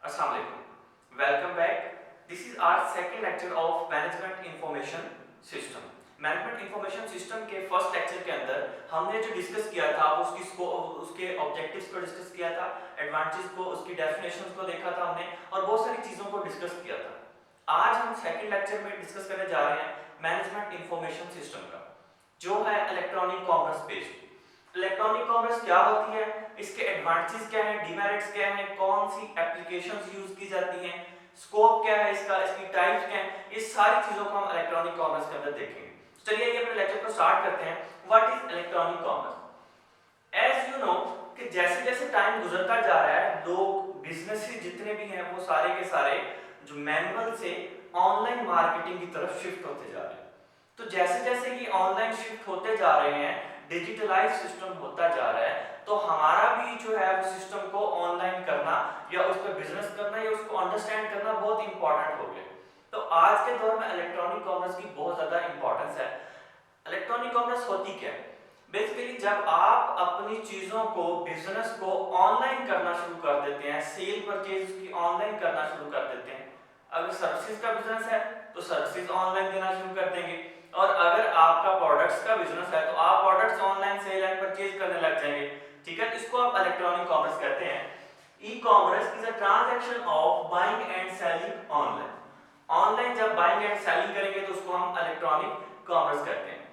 अस्सलाम वालेकुम, welcome back. This is our second lecture of management information system. Management information system के first lecture के अंदर हमने जो डिस्कस किया था उसके ऑब्जेक्टिव्स को डिस्कस किया था, एडवांटेजेस को, उसकी डेफिनेशंस को देखा था हमने और बहुत सारी चीज़ों को डिस्कस किया था। आज हम सेकंड लेक्चर में डिस्कस करने जा रहे हैं मैनेजमेंट इंफॉर्मेशन सिस्टम का, जो है electronic commerce based. Electronic commerce क्या होती है, इसके एडवांटेजेस क्या हैं, डिमेरिट्स क्या हैं, कौन सी एप्लीकेशंस यूज की जाती हैं, स्कोप क्या है इसका, इसकी टाइप्स क्या हैं, इस सारी चीजों को हम इलेक्ट्रॉनिक कॉमर्स के अंदर देखेंगे। चलिए ये अपने लेक्चर को स्टार्ट करते हैं। What is electronic commerce? As you know कि जैसे जैसे टाइम गुजरता जा रहा है, लोग बिजनेसेस जितने भी हैं वो सारे के सारे जो मैनुअल से ऑनलाइन मार्केटिंग की तरफ शिफ्ट होते जा रहे हैं। तो जैसे जैसे ये ऑनलाइन शिफ्ट होते जा रहे हैं, डिजिटलाइज सिस्टम होता जा रहा है, तो हमारा भी जो है वो सिस्टम को ऑनलाइन करना या उस पर बिजनेस करना या उसको अंडरस्टैंड करना बहुत इंपॉर्टेंट हो गया। तो आज के दौर में इलेक्ट्रॉनिक कॉमर्स की बहुत ज्यादा इंपॉर्टेंस है। इलेक्ट्रॉनिक कॉमर्स होती क्या है? बेसिकली जब आप अपनी चीजों को, बिजनेस को ऑनलाइन करना शुरू कर देते हैं, सेल परचेज की ऑनलाइन करना शुरू कर देते हैं। अगर सर्विसेज का बिजनेस है तो सर्विसेज ऑनलाइन देना शुरू कर देंगे, और अगर आपका प्रोडक्ट्स का बिजनेस है तो आप products online sale and purchase करने लग जाएंगे। ठीक है, इसको आप इलेक्ट्रॉनिक कॉमर्स कहते हैं। E commerce is a transaction of buying and selling online. Online जब बाइंग एंड सेलिंग करेंगे तो उसको हम इलेक्ट्रॉनिक कॉमर्स कहते हैं।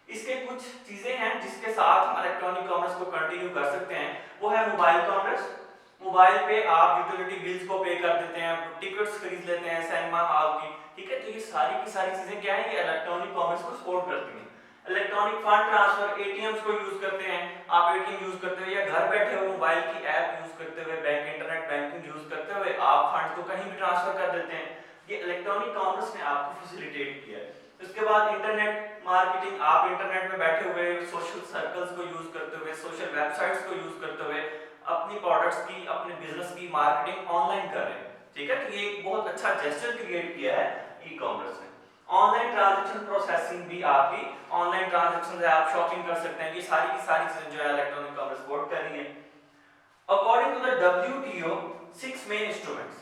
इसके कुछ चीजें हैं जिसके साथ हम इलेक्ट्रॉनिक कॉमर्स को कंटिन्यू कर सकते हैं। वो है मोबाइल कॉमर्स। मोबाइल पे आप यूटिलिटी बिल्स को पे कर देते हैं, टिकट्स खरीद लेते हैं सिनेमा हॉल की। ठीक है, तो ये सारी की सारी चीजें क्या है, ये इलेक्ट्रॉनिक कॉमर्स को सपोर्ट करती हैं। इलेक्ट्रॉनिक फंड ट्रांसफर, एटीएम्स को यूज करते हैं, आप एटीएम यूज करते हुए या घर बैठे हुए मोबाइल की ऐप यूज करते हुए, बैंक इंटरनेट बैंकिंग यूज करते हुए आप फंड को कहीं भी ट्रांसफर कर देते हैं। ये इलेक्ट्रॉनिक कॉमर्स ने आपको फैसिलिटेट किया है। उसके बाद इंटरनेट मार्केटिंग, आप इंटरनेट में बैठे हुए सोशल सर्कल्स को यूज करते हुए, सोशल वेबसाइट्स को यूज करते हुए अपनी प्रोडक्ट्स की, अपने बिजनेस की मार्केटिंग ऑनलाइन कर रहे हैं। ठीक है, तो ये एक बहुत अच्छा जेस्चर क्रिएट किया है ई कॉमर्स ने। ऑनलाइन ट्रांजैक्शन प्रोसेसिंग भी आपकी, ऑनलाइन ट्रांजैक्शन है, आप शॉपिंग कर सकते हैं। ये सारी की सारी चीजें जो है इलेक्ट्रॉनिक कॉमर्स सपोर्ट कर रही है। According to the WTO 6 main instruments,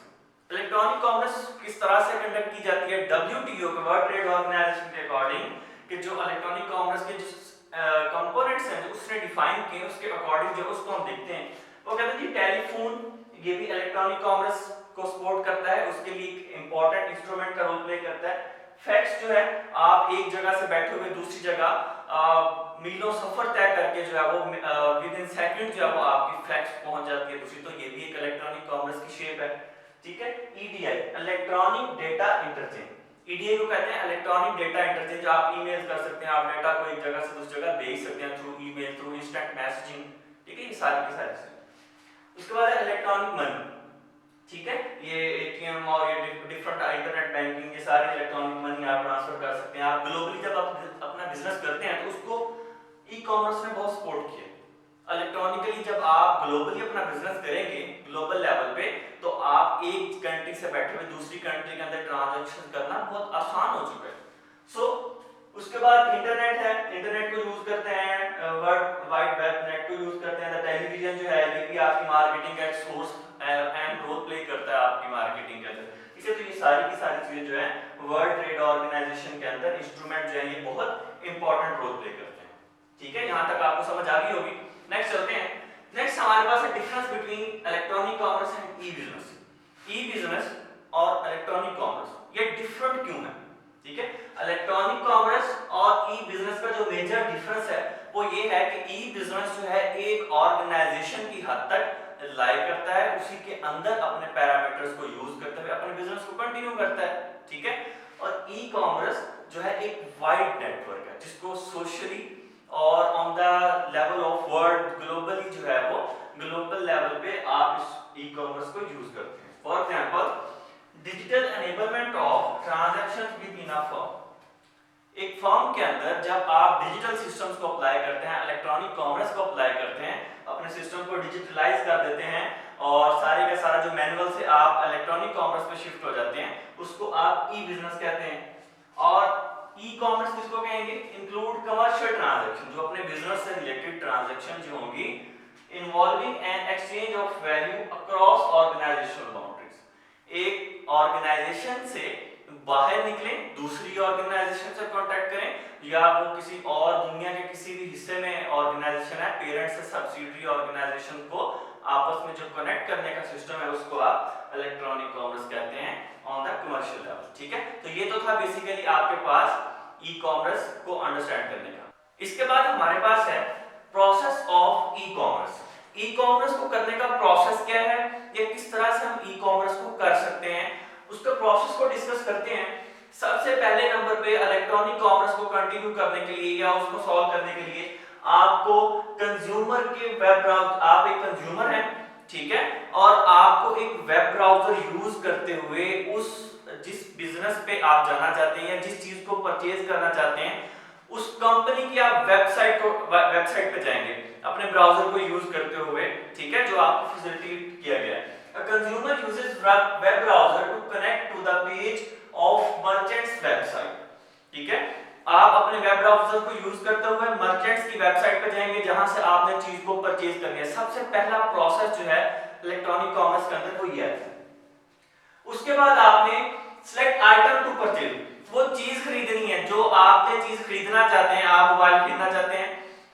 electronic commerce किस तरह से कंडक्ट की जाती है WTO के, वर्ल्ड ट्रेड ऑर्गेनाइजेशन के अकॉर्डिंग, कि जो इलेक्ट्रॉनिक कॉमर्स के जो कंपोनेंट्स हैं जो उसने डिफाइन किए, उसके अकॉर्डिंग जो उसको हम देखते हैं, वो कहते हैं जी टेलीफोन, ये भी इलेक्ट्रॉनिक कॉमर्स को सपोर्ट करता है, उसके लिए एक इंपॉर्टेंट इंस्ट्रूमेंट का रोल प्ले करता है। फैक्स जो है, आप एक जगह से बैठे हुए दूसरी जगह मीलों सफर तय करके जो है वो विद इन सेकंड जो है वो आपकी फैक्स पहुंच जाती है दूसरी, तो ये भी एक इलेक्ट्रॉनिक कॉमर्स की शेप है। ठीक है, EDI, electronic data interchange. EDI को कहते हैं इलेक्ट्रॉनिक डेटा इंटरचेंज। आप ईमेल कर सकते हैं, आप डेटा को एक जगह से दूसरी जगह भेज सकते हैं through email, through instant messaging. ठीक है, ये सारी की सारी चीजें। उसके बाद है इलेक्ट्रॉनिक मनी। ठीक है, ये एटीएम और ये डिफरेंट इंटरनेट बैंकिंग, ये सारे इलेक्ट्रॉनिक मनी आप ट्रांसफर कर सकते हैं। आप ग्लोबली जब आप अपना बिजनेस करते हैं तो उसको ई कॉमर्स ने बहुत सपोर्ट किया। इलेक्ट्रॉनिकली जब आप ग्लोबली अपना बिजनेस करेंगे ग्लोबल लेवल पे, तो आप एक कंट्री से बैठे हुए दूसरी कंट्री के अंदर ट्रांजैक्शन करना बहुत आसान हो चुका है। सो उसके बाद इंटरनेट है, इंटरनेट को यूज करते हैं, वर्ल्ड वाइड वेब नेट को यूज करते हैं। टेलीविजन जो है ये भी आपकी मार्केटिंग का एक सोर्स एंड रोल प्ले करता है आपकी मार्केटिंग के अंदर। इसे तो ये सारी की सारी चीजें जो है वर्ल्ड ट्रेड ऑर्गेनाइजेशन के अंदर इंस्ट्रूमेंट जो है ये बहुत इंपॉर्टेंट रोल प्ले करते हैं। ठीक है, यहाँ तक आपको समझ आ गई होगी। नेक्स्ट चलते हैं। नेक्स्ट हमारे पास है difference between electronic commerce and E business. E business और इलेक्ट्रॉनिक कॉमर्स ये डिफरेंट क्यों है? ठीक है, इलेक्ट्रॉनिक कॉमर्स और ई बिजनेस का जो मेजर डिफरेंस है वो ये है कि ई बिजनेस जो है एक ऑर्गेनाइजेशन की हद तक लाई करता है, उसी के अंदर अपने पैरामीटर्स को यूज करते हुए अपने बिजनेस को कंटिन्यू करता है। ठीक है, और ई कॉमर्स जो है एक वाइड नेटवर्क है जिसको सोशली और on the level of world globally जो है वो ग्लोबल लेवल पे आप इस ई कॉमर्स को यूज करते हैं। For example, digital enablement of transactions with in a firm. एक फर्म के अंदर जब आप डिजिटल सिस्टम्स को अप्लाई करते हैं, इलेक्ट्रॉनिक कॉमर्स को अप्लाई करते हैं, अपने सिस्टम को डिजिटलाइज कर देते हैं और सारे का सारा जो मैनुअल से आप इलेक्ट्रॉनिक कॉमर्स पे शिफ्ट हो जाते हैं, उसको आप ई बिजनेस कहते हैं। और ई कॉमर्स किसको कहेंगे? इंक्लूड कमर्शियल ट्रांजैक्शन, जो अपने बिजनेस से रिलेटेड ट्रांजैक्शन जो होंगी, involving an exchange of value across organisational boundaries, organisation से बाहर निकलें, दूसरी ऑर्गेनाइजेशन से कांटेक्ट करें, या वो किसी और दुनिया के किसी भी हिस्से में ऑर्गेनाइजेशन है, पेरेंट से सब्सिडियरी ऑर्गेनाइजेशन को आपस में जो कनेक्ट करने का सिस्टम है उसको आप इलेक्ट्रॉनिक कॉमर्स कहते हैं ऑन द कमर्शियल लेवल। ठीक है, तो ये तो था बेसिकली आपके पास ई कॉमर्स को अंडरस्टैंड करने का। इसके बाद हमारे पास है process of e commerce. E commerce को करने का प्रोसेस क्या है, या किस तरह से हम ई कॉमर्स को कर सकते हैं, उसके प्रोसेस को डिस्कस करते हैं। सबसे पहले नंबर पे इलेक्ट्रॉनिक कॉमर्स को कंटिन्यू करने के लिए या उसको सॉल्व करने के लिए आपको कंज्यूमर के वेब ब्राउज़र, आप एक कंज्यूमर हैं, ठीक है, और आपको एक वेब ब्राउज़र यूज करते हुए उस जिस बिजनेस पे आप जाना चाहते हैं या जिस चीज को परचेज करना चाहते हैं उस कंपनी की आप वेबसाइट पे जाएंगे अपने ब्राउज़र को यूज करते हुए, ठीक है, जो आपको फैसिलिटेट किया गया है। A consumer uses web browser to connect to the page of merchant's website। ठीक है, आप अपने वेब ब्राउज़र को यूज करते हुए मर्चेंट्स की वेबसाइट पे जाएंगे जहां से आपने चीज को परचेज करनी है। सबसे पहला प्रोसेस जो है इलेक्ट्रॉनिक कॉमर्स के अंदर वो ये है। उसके बाद आपने सेलेक्ट आइटम टू परचेज, वो चीज खरीदनी है जो आपने चीज खरीदना चाहते हैं। आप मोबाइल खरीदना चाहते हैं,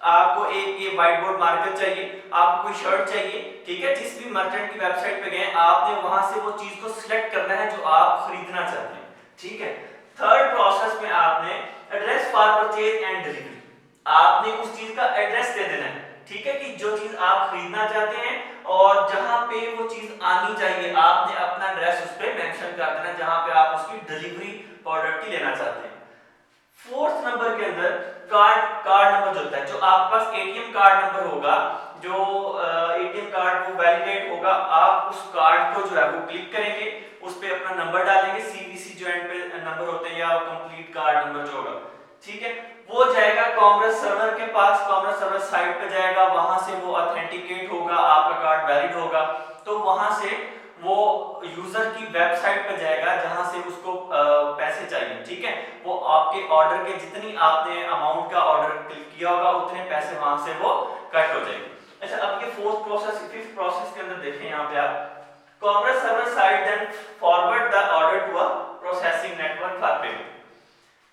आपको एक ये व्हाइट बोर्ड मार्कर चाहिए, आपको कोई शर्ट चाहिए, ठीक है, जिस भी मर्चेंट की वेबसाइट पे गए आपने वहां से वो चीज को सिलेक्ट करना है जो आप खरीदना चाहते हैं। ठीक है, थर्ड प्रोसेस में आपने address for purchase and delivery, आपने उस चीज का एड्रेस दे देना है, ठीक है, कि जो चीज आप खरीदना चाहते हैं और जहां पे वो चीज आनी चाहिए आपने अपना एड्रेस उस पे मेंशन कर देना जहां पे आप उसकी डिलीवरी प्रोडक्ट की लेना चाहते हैं। फोर्थ नंबर के अंदर कार्ड नंबर जो होता है, जो आपके पास एटीएम कार्ड नंबर होगा, जो एटीएम कार्ड वो वैलिडेट होगा, आप उस कार्ड को जो है वो क्लिक करेंगे, उस पे अपना नंबर डालेंगे, सीवीसी जो एंड पे नंबर होते हैं या कंप्लीट कार्ड नंबर जो होगा, ठीक है, वो जाएगा कॉमर्स सर्वर के पास, कॉमर्स सर्वर साइट पे जाएगा, वहां से वो ऑथेंटिकेट होगा, आपका कार्ड वैलिड होगा, तो वहां से वो यूजर की वेबसाइट पे जाएगा जहां से उसको पैसे चाहिए, ठीक है, वो आपके ऑर्डर के जितनी आपने अमाउंट का ऑर्डर क्लिक किया होगा उतने पैसे वहां से वो कट हो जाएंगे। अच्छा, अब ये फोर्थ प्रोसेस, फिफ्थ प्रोसेस के अंदर देखें यहाँ पे आप, commerce server site then forward the order to a processing network for payment.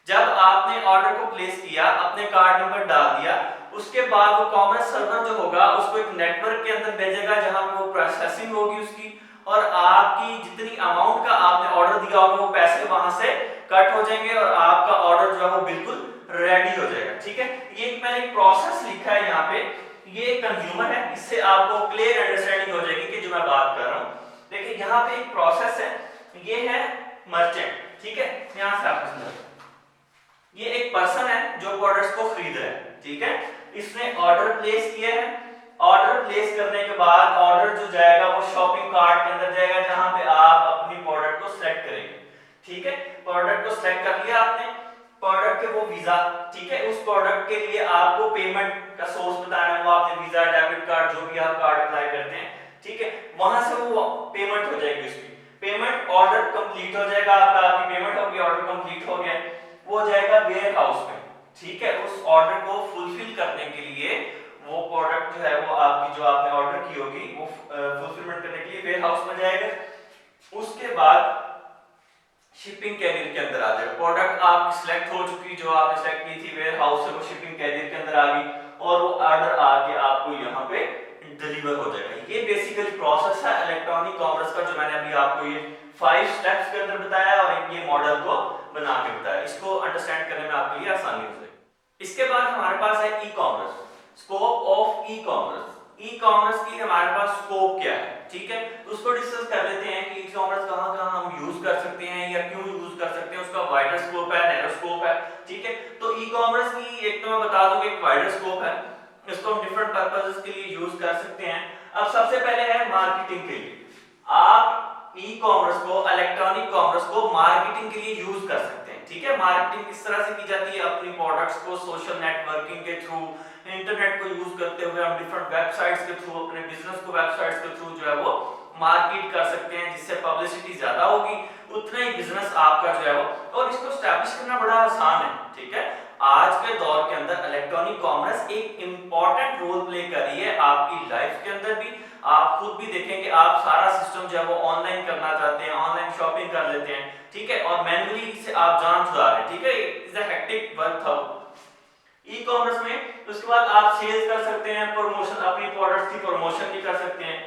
जब आपने ऑर्डर को प्लेस किया, अपने कार्ड नंबर डाल दिया, उसके बाद वो कॉमर्स सर्वर जो होगा उसको एक नेटवर्क के अंदर भेजेगा जहां पे वो प्रोसेसिंग होगी उसकी, और आपकी जितनी अमाउंट का आपने ऑर्डर दिया होगा वो पैसे वहां से कट हो जाएंगे और आपका ऑर्डर जो है वो बिल्कुल रेडी हो जाएगा। ठीक है, ये मैंने एक प्रोसेस लिखा है यहाँ पे, ये कंज्यूमर है, इससे आपको क्लियर अंडरस्टैंडिंग हो जाएगी कि जो मैं बात कर रहा हूँ। देखिए यहाँ पे एक प्रोसेस है, ये है मर्चेंट, ठीक है, यहाँ से आपको समझ, ये एक पर्सन है जो प्रोडक्ट्स को खरीद रहा है, ठीक है, इसने ऑर्डर प्लेस किया है, ऑर्डर प्लेस करने के बाद ऑर्डर जो जाएगा वो शॉपिंग कार्ट के अंदर जाएगा जहां पे आप अपनी प्रोडक्ट को सिलेक्ट करेंगे। ठीक है, प्रोडक्ट को सिलेक्ट कर लिया आपने, प्रोडक्ट के वो वीजा, ठीक है, उस प्रोडक्ट के लिए आपको पेमेंट का सोर्स बताना है, वो आपने वीजा, डेबिट कार्ड, जो भी आप कार्ड अप्लाई करते हैं, ठीक है, वहां से वो पेमेंट हो जाएगी, उसकी पेमेंट, ऑर्डर कंप्लीट हो जाएगा आपका, आपकी पेमेंट होगी, ऑर्डर कंप्लीट हो गया, वो जाएगा वेयर हाउस में, ठीक है, उस ऑर्डर को फुलफिल करने के लिए वो प्रोडक्ट जो है वो आपकी जो आपने ऑर्डर की होगी वो फुलफिलमेंट करने के लिए वेयर हाउस में जाएगा। उसके बाद शिपिंग कैरियर के अंदर आ जाएगा, प्रोडक्ट आपकी सिलेक्ट हो चुकी, जो आपने सिलेक्ट की थी वेयर हाउस से, वो शिपिंग कैरियर के अंदर आ गई और वो ऑर्डर आके आपको यहाँ पे डिलीवर हो जाएगा। ये बेसिकली प्रोसेस है इलेक्ट्रॉनिक कॉमर्स का, जो मैंने अभी आपको ये 5 स्टेप्स के अंदर बताया और एक ये मॉडल को बना के बताया, इसको अंडरस्टैंड करने में आपके लिए आसानी हो जाएगी। इसके बाद हमारे पास है e commerce, scope of e commerce. E commerce की हमारे पास स्कोप क्या है, ठीक है, उसको डिस्कस कर लेते हैं कि ई कॉमर्स कहां-कहां हम यूज कर सकते हैं या क्यों यूज कर सकते हैं, उसका वाइडर स्कोप है, नैरो स्कोप है, ठीक है। तो ई कॉमर्स की एक तो मैं बता दूं कि एक वाइडर स्कोप है, इसको हम डिफरेंट पर्पसेस के लिए यूज कर सकते हैं। अब सबसे पहले है मार्केटिंग के लिए, आप ई कॉमर्स को, इलेक्ट्रॉनिक कॉमर्स को मार्केटिंग के लिए यूज कर सकते हैं, ठीक है। मार्केटिंग किस तरह से की जाती है, अपनी प्रोडक्ट्स को सोशल नेटवर्किंग के थ्रू, इंटरनेट को यूज करते हुए हम डिफरेंट वेबसाइट्स के थ्रू अपने बिजनेस को वेबसाइट्स के थ्रू जो है वो मार्केट कर सकते हैं, जिससे पब्लिसिटी ज्यादा होगी उतना ही बिजनेस आपका जो है वो, और इसको एस्टैब्लिश करना बड़ा आसान है, ठीक है। आज के दौर के अंदर इलेक्ट्रॉनिक कॉमर्स एक इंपॉर्टेंट रोल प्ले कर रही है आपकी लाइफ के अंदर भी, आप खुद भी देखें कि आप सारा सिस्टम जो है वो ऑनलाइन करना चाहते हैं, ऑनलाइन शॉपिंग कर लेते हैं, ठीक है, और मैन्युअली से आप जान छुड़ा रहे हैं, ठीक है, इज अ हेक्टिक वर्क था ई कॉमर्स में। उसके बाद आप सेल्स कर सकते हैं, प्रमोशन, अपनी प्रोडक्ट्स की प्रमोशन भी कर सकते हैं।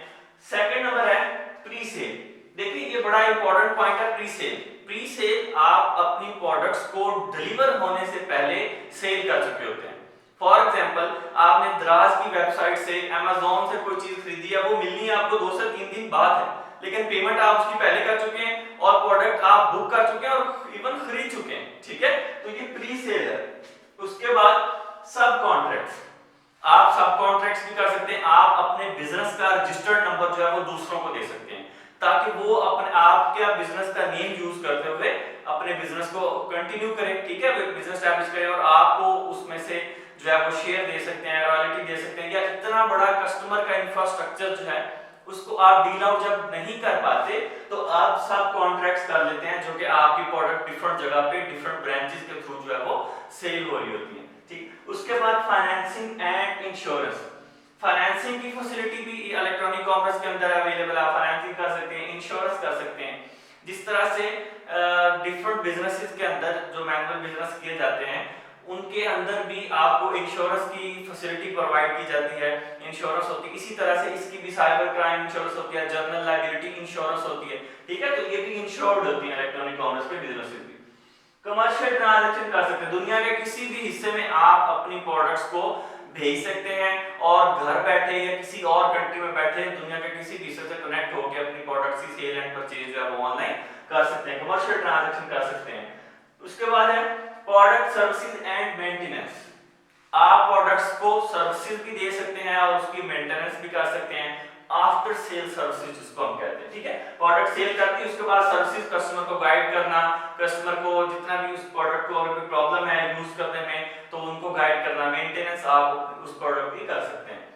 सेकंड नंबर है प्री सेल। देखिए ये बड़ा इंपॉर्टेंट पॉइंट है, प्री सेल। प्री सेल आप अपनी प्रोडक्ट्स को डिलीवर होने से पहले सेल कर चुके होते हैं। फॉर एग्जांपल आपने दराज की वेबसाइट से, अमेज़न से कोई चीज खरीदी है, वो मिलनी आपको 2 से 3 दिन बाद है, लेकिन पेमेंट आप उसकी पहले कर चुके हैं और प्रोडक्ट आप बुक कर चुके हैं और इवन खरीद चुके हैं, ठीक है, तो ये प्री सेल है। उसके बाद सब कॉन्ट्रैक्ट्स, आप सब कॉन्ट्रैक्ट्स भी कर सकते हैं। आप अपने बिजनेस का रजिस्टर्ड नंबर जो है वो दूसरों को दे सकते हैं, ताकि वो अपने आपके बिजनेस का नेम यूज करते हुए अपने बिजनेस को कंटिन्यू करें, ठीक है, बिजनेस एस्टैब्लिश करें और आपको उसमें से जो है वो शेयर दे सकते हैं, रॉयल्टी दे सकते हैं, या इतना बड़ा कस्टमर का इंफ्रास्ट्रक्चर जो है उसको आप डील आउट जब नहीं कर पाते तो आप सब कॉन्ट्रैक्ट्स कर लेते हैं, जो कि आपकी प्रोडक्ट डिफरेंट जगह पे डिफरेंट ब्रांचेस के थ्रू जो है वो सेल हो रही होती है, ठीक। उसके बाद फाइनेंसिंग एंड इंश्योरेंस। फाइनेंसिंग की फैसिलिटी भी इलेक्ट्रॉनिक कॉमर्स के अंदर अवेलेबल है, आप फाइनेंसिंग कर सकते हैं, इंश्योरेंस कर सकते हैं। जिस तरह से डिफरेंट बिजनेसेस के अंदर जो मैनुअल बिजनेस किए जाते हैं उनके अंदर भी आपको इंश्योरेंस की फैसिलिटी प्रोवाइड की जाती है, इंश्योरेंस होती है। इसी तरह से इसकी भी साइबर क्राइम इंश्योरेंस होती है, जनरल लायबिलिटी इंश्योरेंस होती है, ठीक है, तो ये भी इंश्योर्ड होती है इलेक्ट्रॉनिक कॉमर्स के बिजनेसेस भी। कमर्शियल ट्रांजैक्शन कर सकते हैं, दुनिया के किसी भी हिस्से में आप अपनी प्रोडक्ट्स को भेज सकते हैं और घर बैठे या किसी और कंट्री में बैठे दुनिया के किसी भी हिस्से से कनेक्ट होकर अपनी प्रोडक्ट्स की सेल एंड परचेज जो है वो ऑनलाइन कर सकते हैं, कमर्शियल ट्रांजैक्शन कर सकते हैं। उसके बाद है प्रोडक्ट सर्विसेज एंड मेंटेनेंस। आप प्रोडक्ट्स को सर्विसेज भी दे सकते हैं और उसकी मेंटेनेंस भी कर सकते हैं, आफ्टर सेल सर्विसेज जिसको हम कहते हैं, ठीक है, प्रोडक्ट सेल करती है उसके बाद सर्विसेज, कस्टमर को गाइड करना, कस्टमर को जितना भी उस प्रोडक्ट को अगर कोई प्रॉब्लम है यूज करने में तो उनको गाइड करना, मेंटेनेंस आप उस प्रोडक्ट की कर सकते हैं।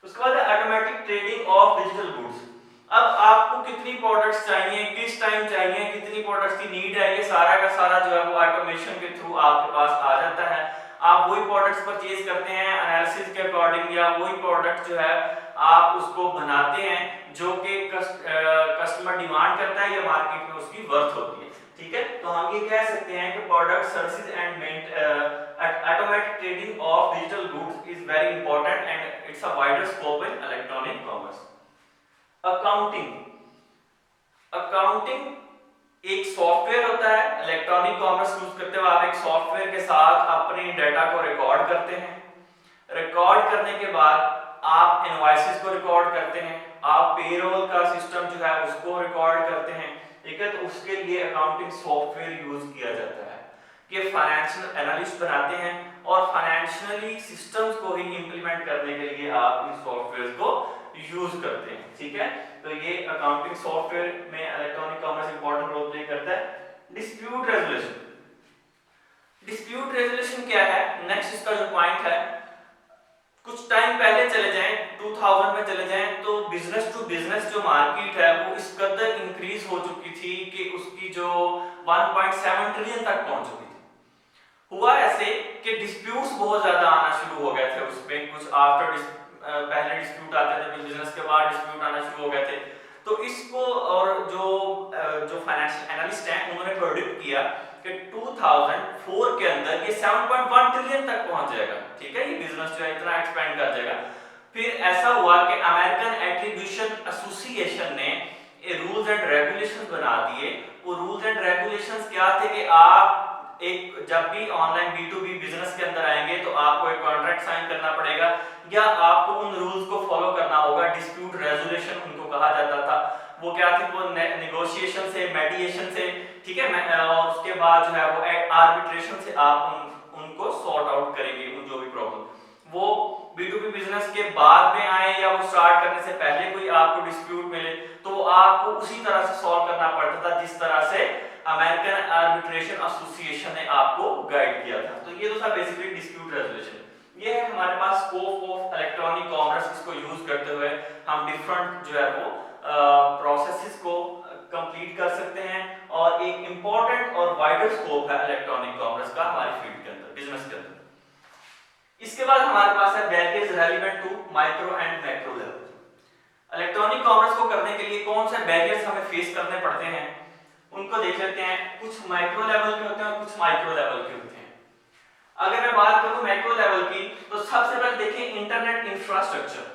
उसके बाद automatic trading of digital goods. अब आपको कितनी प्रोडक्ट्स चाहिए, किस टाइम चाहिए, कितनी प्रोडक्ट्स की नीड है, ये सारा का सारा जो है वो ऑटोमेशन के थ्रू आपके पास आ जाता है। आप वही प्रोडक्ट्स परचेज करते हैं एनालिसिस के अकॉर्डिंग, या वही प्रोडक्ट जो है आप उसको बनाते हैं जो कि कस्टमर डिमांड करता है या मार्केट में उसकी वर्थ होती है, ठीक है, तो हम ये कह सकते हैं कि product services and automatic trading of digital goods is very important and it's a wider scope in electronic commerce. Accounting एक सॉफ्टवेयर होता है, इलेक्ट्रॉनिक कॉमर्स यूज करते हुए आप एक सॉफ्टवेयर के साथ अपने डाटा को रिकॉर्ड करते हैं, रिकॉर्ड करने के बाद आप इनवॉइसेस को रिकॉर्ड करते हैं, आप पेरोल का सिस्टम जो है उसको रिकॉर्ड करते हैं, ठीक है, तो उसके लिए अकाउंटिंग सॉफ्टवेयर यूज किया जाता है कि फाइनेंशियल एनालिस्ट बनाते हैं और फाइनेंशियली सिस्टम्स को ही इंप्लीमेंट करने के लिए आप इन सॉफ्टवेयर को यूज करते हैं, ठीक है, तो ये अकाउंटिंग सॉफ्टवेयर में electronic commerce important role play करता है। डिस्प्यूट रेजोल्यूशन, डिस्प्यूट रेजोल्यूशन क्या है, नेक्स्ट इसका जो पॉइंट है, कुछ टाइम पहले चले जाएं 2000 में चले जाएं तो बिजनेस टू बिजनेस जो मार्केट है वो इस कदर इंक्रीज हो चुकी थी कि उसकी जो 1.7 ट्रिलियन तक पहुंच चुकी थी। हुआ ऐसे कि डिस्प्यूट्स बहुत ज्यादा आना शुरू हो गए थे उसमें, कुछ आफ्टर पहले डिस्प्यूट आते थे, बिजनेस के बाद डिस्प्यूट आना शुरू हो गए थे, तो इसको और जो फाइनेंशियल एनालिस्ट हैं उन्होंने प्रेडिक्ट किया कि 2004 के अंदर ये 7.1 ट्रिलियन तक पहुंच जाएगा, ठीक है, ये बिजनेस जो है इतना एक्सपेंड कर जाएगा। फिर ऐसा हुआ कि अमेरिकन एट्रीब्यूशन एसोसिएशन ने रूल्स एंड रेगुलेशंस बना दिए। वो रूल्स एंड रेगुलेशंस क्या थे कि आप एक जब भी ऑनलाइन B2B बिजनेस के अंदर आएंगे तो आपको एक कॉन्ट्रैक्ट साइन करना पड़ेगा या आपको उन रूल्स को फॉलो करना होगा। डिस्प्यूट रेजोल्यूशन उनको कहा जाता था। वो क्या थी, वो नेगोशिएशन से, मेडिएशन से, ठीक है, और उसके बाद जो है वो आर्बिट्रेशन से आप उनको सॉर्ट आउट करेंगे उन जो भी प्रॉब्लम। वो B2B बिजनेस के बाद में आए या वो स्टार्ट करने से पहले कोई आपको डिस्प्यूट मिले तो आपको उसी तरह से सॉल्व करना पड़ता था जिस तरह से अमेरिकन आर्बिट्रेशन एसोसिएशन ने आपको गाइड किया था। तो ये तो था बेसिकली डिस्प्यूट रेजोल्यूशन। ये है हमारे पास स्कोप ऑफ इलेक्ट्रॉनिक कॉमर्स। इसको यूज करते हुए हम डिफरेंट जो है वो प्रोसेसेस को कंप्लीट कर सकते हैं और एक इंपॉर्टेंट और वाइडर स्कोप है इलेक्ट्रॉनिक कॉमर्स का हमारी फील्ड के अंदर, बिजनेस के अंदर। इसके बाद हमारे पास है barriers relevant to micro and macro level. Electronic commerce को करने के लिए कौन से बैरियर्स हमें फेस करने पड़ते हैं उनको देख लेते हैं। कुछ माइक्रो लेवल के होते हैं और कुछ माइक्रो लेवल के होते हैं। अगर मैं बात करूं मैक्रो लेवल की तो सबसे पहले देखें इंटरनेट इंफ्रास्ट्रक्चर।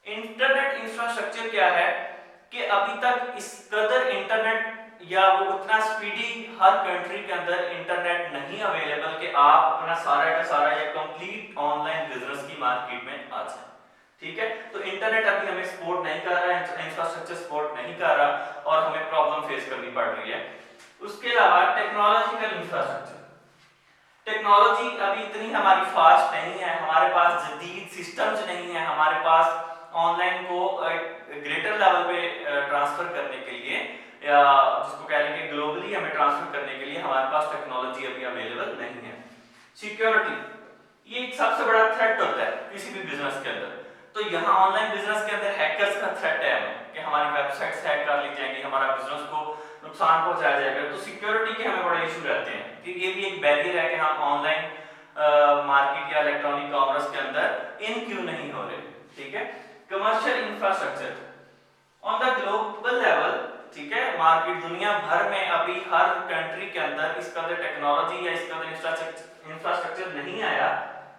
इंटरनेट इंफ्रास्ट्रक्चर क्या है कि अभी तक इस कदर इंटरनेट या वो उतना स्पीडी हर कंट्री के अंदर इंटरनेट नहीं अवेलेबल कि आप अपना सारा का सारा या कंप्लीट ऑनलाइन बिजनेस की मार्केट में आ जाए। ठीक है, तो इंटरनेट अभी हमें सपोर्ट नहीं कर रहा है, इंफ्रास्ट्रक्चर सपोर्ट नहीं कर रहा और हमें प्रॉब्लम फेस करनी पड़ रही है। उसके अलावा टेक्नोलॉजिकल इंफ्रास्ट्रक्चर, टेक्नोलॉजी अभी इतनी हमारी फास्ट नहीं है, हमारे पास जदीद सिस्टम्स नहीं है, हमारे पास ऑनलाइन को ग्रेटर लेवल पे ट्रांसफर करने के लिए या जिसको कह लेंगे ग्लोबली हमें ट्रांसफर करने के लिए हमारे पास टेक्नोलॉजी अभी अवेलेबल नहीं है। सिक्योरिटी, ये एक सबसे बड़ा थ्रेट होता है किसी भी बिजनेस के अंदर। तो यहाँ ऑनलाइन बिजनेस के अंदर हैकर्स का थ्रेट है हमें कि हमारी वेबसाइट्स हैक कर ली जाएंगी, हमारा बिजनेस को नुकसान पहुंचाया जाएगा। तो सिक्योरिटी के हमें बड़े इशू रहते हैं कि ये भी एक बैरियर है कि हम ऑनलाइन मार्केट या इलेक्ट्रॉनिक कॉमर्स के अंदर इन क्यों नहीं हो रहे। ठीक है, commercial infrastructure on the global level, ठीक है, मार्केट दुनिया भर में अभी हर कंट्री के अंदर इस कदर टेक्नोलॉजी या इस कदर इंफ्रास्ट्रक्चर नहीं आया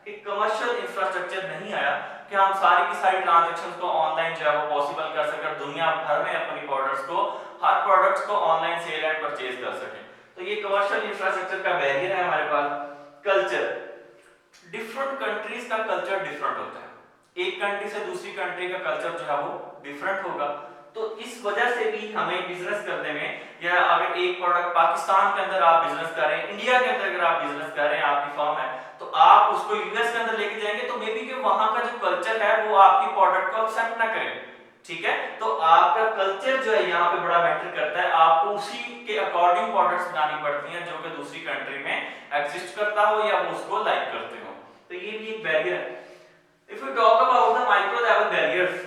कि कमर्शियल इंफ्रास्ट्रक्चर नहीं आया कि हम सारी की सारी ट्रांजैक्शंस को ऑनलाइन जो है वो पॉसिबल कर सकें, दुनिया भर में अपनी प्रोडक्ट्स को हर प्रोडक्ट्स को ऑनलाइन सेल एंड परचेज कर सकें। तो ये कमर्शियल इंफ्रास्ट्रक्चर का बैरियर है हमारे पास। कल्चर, डिफरेंट कंट्रीज का कल्चर डिफरेंट होता है, एक कंट्री से दूसरी कंट्री का कल्चर जो है वो डिफरेंट होगा। तो इस वजह से भी हमें बिजनेस करने में, या अगर एक प्रोडक्ट पाकिस्तान के अंदर आप बिजनेस कर रहे हैं, इंडिया के अंदर अगर आप बिजनेस कर रहे हैं, आपकी फर्म है, तो आप उसको यूएस के अंदर लेके जाएंगे तो मे बी कि वहां का जो कल्चर है वो आपकी प्रोडक्ट को एक्सेप्ट ना करे। ठीक है, तो आपका कल्चर जो है यहाँ पे बड़ा मैटर करता है, आपको उसी के अकॉर्डिंग प्रोडक्ट्स बनानी पड़ती हैं जो कि दूसरी कंट्री में एग्जिस्ट करता हो या वो उसको लाइक करते हो। तो ये भी एक बैरियर है। If you talk about the micro level barriers,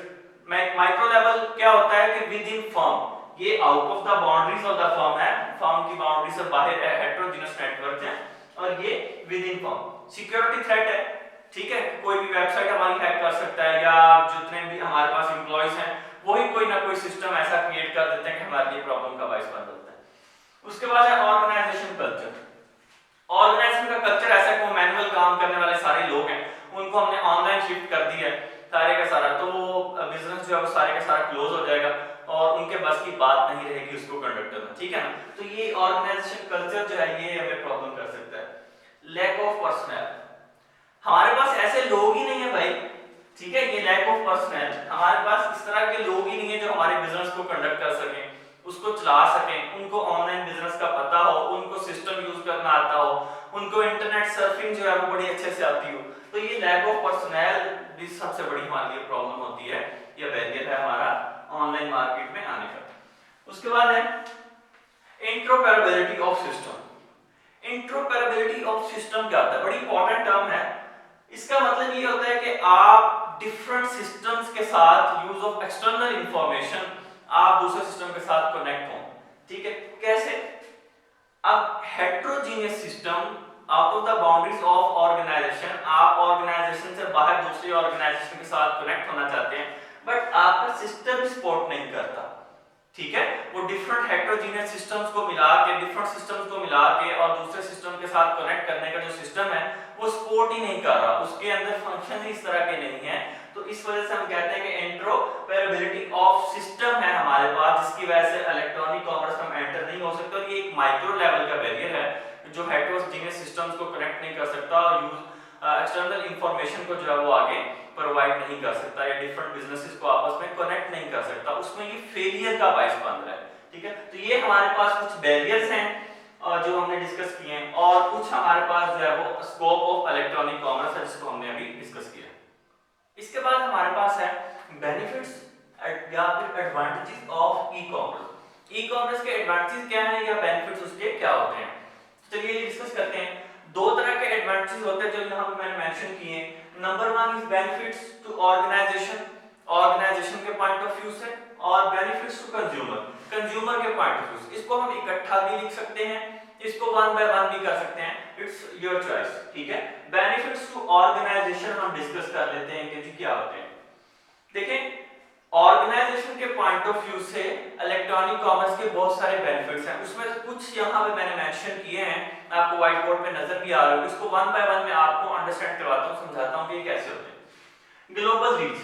micro level क्या होता है कि विद इन फर्म, ये out of the boundaries of the firm है, फर्म की बाउंड्री से बाहर है, हेटेरोजेनस नेटवर्क है, और ये with in firm. Security threat है, ठीक है, कोई भी वेबसाइट हमारी हैक कर सकता है या जितने भी हमारे पास एम्प्लॉइज हैं वही कोई ना कोई सिस्टम ऐसा क्रिएट कर देते हैं कि हमारे लिए प्रॉब्लम का बायस बन जाता है। उसके बाद है ऑर्गेनाइजेशन कल्चर। ऑर्गेनाइजेशन का कल्चर ऐसा कि वो मैनुअल काम करने वाले सारे लोग हैं, उनको हमने ऑनलाइन शिफ्ट कर दिया है सारे का सारा, तो वो बिजनेस जो है वो सारे का सारा क्लोज हो जाएगा और उनके बस की बात नहीं रहेगी उसको कंडक्ट करना। ठीक है ना, तो ये ऑर्गेनाइजेशन कल्चर जो है ये हमें प्रॉब्लम कर सकता है। लैक ऑफ पर्सनल, हमारे पास ऐसे लोग ही नहीं है भाई, ठीक है, ये लैक ऑफ पर्सनल, हमारे पास इस तरह के लोग ही नहीं है जो हमारे बिजनेस को कंडक्ट कर सकें, उसको चला सकें, उनको ऑनलाइन बिजनेस का पता हो, उनको सिस्टम यूज करना आता हो, उनको इंटरनेट सर्फिंग जो है वो बड़ी अच्छे से आती हो। तो ये लैक ऑफ पर्सनल भी सबसे बड़ी हमारे लिए प्रॉब्लम होती है, ये बैरियर है हमारा ऑनलाइन मार्केट में आने का। उसके बाद है इंट्रोपरेबिलिटी ऑफ सिस्टम। इंट्रोपरेबिलिटी ऑफ सिस्टम क्या होता है, बड़ी इंपॉर्टेंट टर्म है। इसका मतलब ये होता है कि आप डिफरेंट सिस्टम्स के साथ यूज ऑफ एक्सटर्नल इंफॉर्मेशन आप दूसरे सिस्टम के साथ कनेक्ट हो। ठीक है, कैसे? अब heterogeneous system out of the boundaries of organisation, आप ऑर्गेनाइजेशन से बाहर दूसरी ऑर्गेनाइजेशन के साथ कनेक्ट होना चाहते हैं बट आपका सिस्टम सपोर्ट नहीं करता। ठीक है, वो डिफरेंट हेटेरोजेनियस सिस्टम्स को मिला के, डिफरेंट सिस्टम्स को मिला के और दूसरे सिस्टम के साथ कनेक्ट करने का जो सिस्टम है वो सपोर्ट ही नहीं कर रहा, उसके अंदर फंक्शन ही इस तरह के नहीं है। तो इस वजह से हम कहते हैं कि इंट्रोपरेबिलिटी ऑफ सिस्टम है हमारे पास, जिसकी वजह से इलेक्ट्रॉनिक कॉमर्स में एंटर नहीं हो सकता। और ये एक माइक्रो लेवल का बैरियर है जो हेटेरोजेनियस सिस्टम्स को कनेक्ट नहीं कर सकता और यूज एक्सटर्नल इंफॉर्मेशन को जो है वो आगे प्रोवाइड नहीं कर सकता या डिफरेंट बिजनेसेस को आपस में कनेक्ट नहीं कर सकता, उसमें ये फेलियर का बायस बन रहा है। ठीक है, तो ये हमारे पास कुछ बैरियर्स हैं जो हमने डिस्कस किए हैं, और कुछ हमारे पास जो है वो स्कोप ऑफ इलेक्ट्रॉनिक कॉमर्स है जिसको हमने अभी डिस्कस किया। इसके बाद हमारे पास है बेनिफिट्स या फिर advantages of e commerce. E commerce के एडवांटेजेस क्या हैं या बेनिफिट्स उसके क्या होते हैं, चलिए ये डिस्कस करते हैं। दो तरह के एडवांटेजेस होते हैं जो यहाँ पे मैंने मेंशन किए हैं। Number 1 is benefits to organisation, organisation के पॉइंट ऑफ व्यू से, और बेनिफिट्स टू कंज्यूमर, कंज्यूमर के पॉइंट ऑफ व्यू से। इसको हम इकट्ठा भी लिख सकते हैं, इसको 1 बाय 1 भी कर सकते हैं, इट्स योर चॉइस। ठीक है, बेनिफिट्स टू ऑर्गेनाइजेशन हम डिस्कस कर लेते हैं कि जी क्या होते हैं। देखें, ऑर्गेनाइजेशन के पॉइंट ऑफ व्यू से इलेक्ट्रॉनिक कॉमर्स के बहुत सारे बेनिफिट्स हैं, उसमें से कुछ यहाँ पे मैंने मेंशन किए हैं, आपको व्हाइट बोर्ड पे नजर भी आ रहा होगा। इसको वन बाय वन मैं आपको अंडरस्टैंड करवाता हूँ, समझाता हूँ कि ये कैसे होते हैं। ग्लोबल रीच,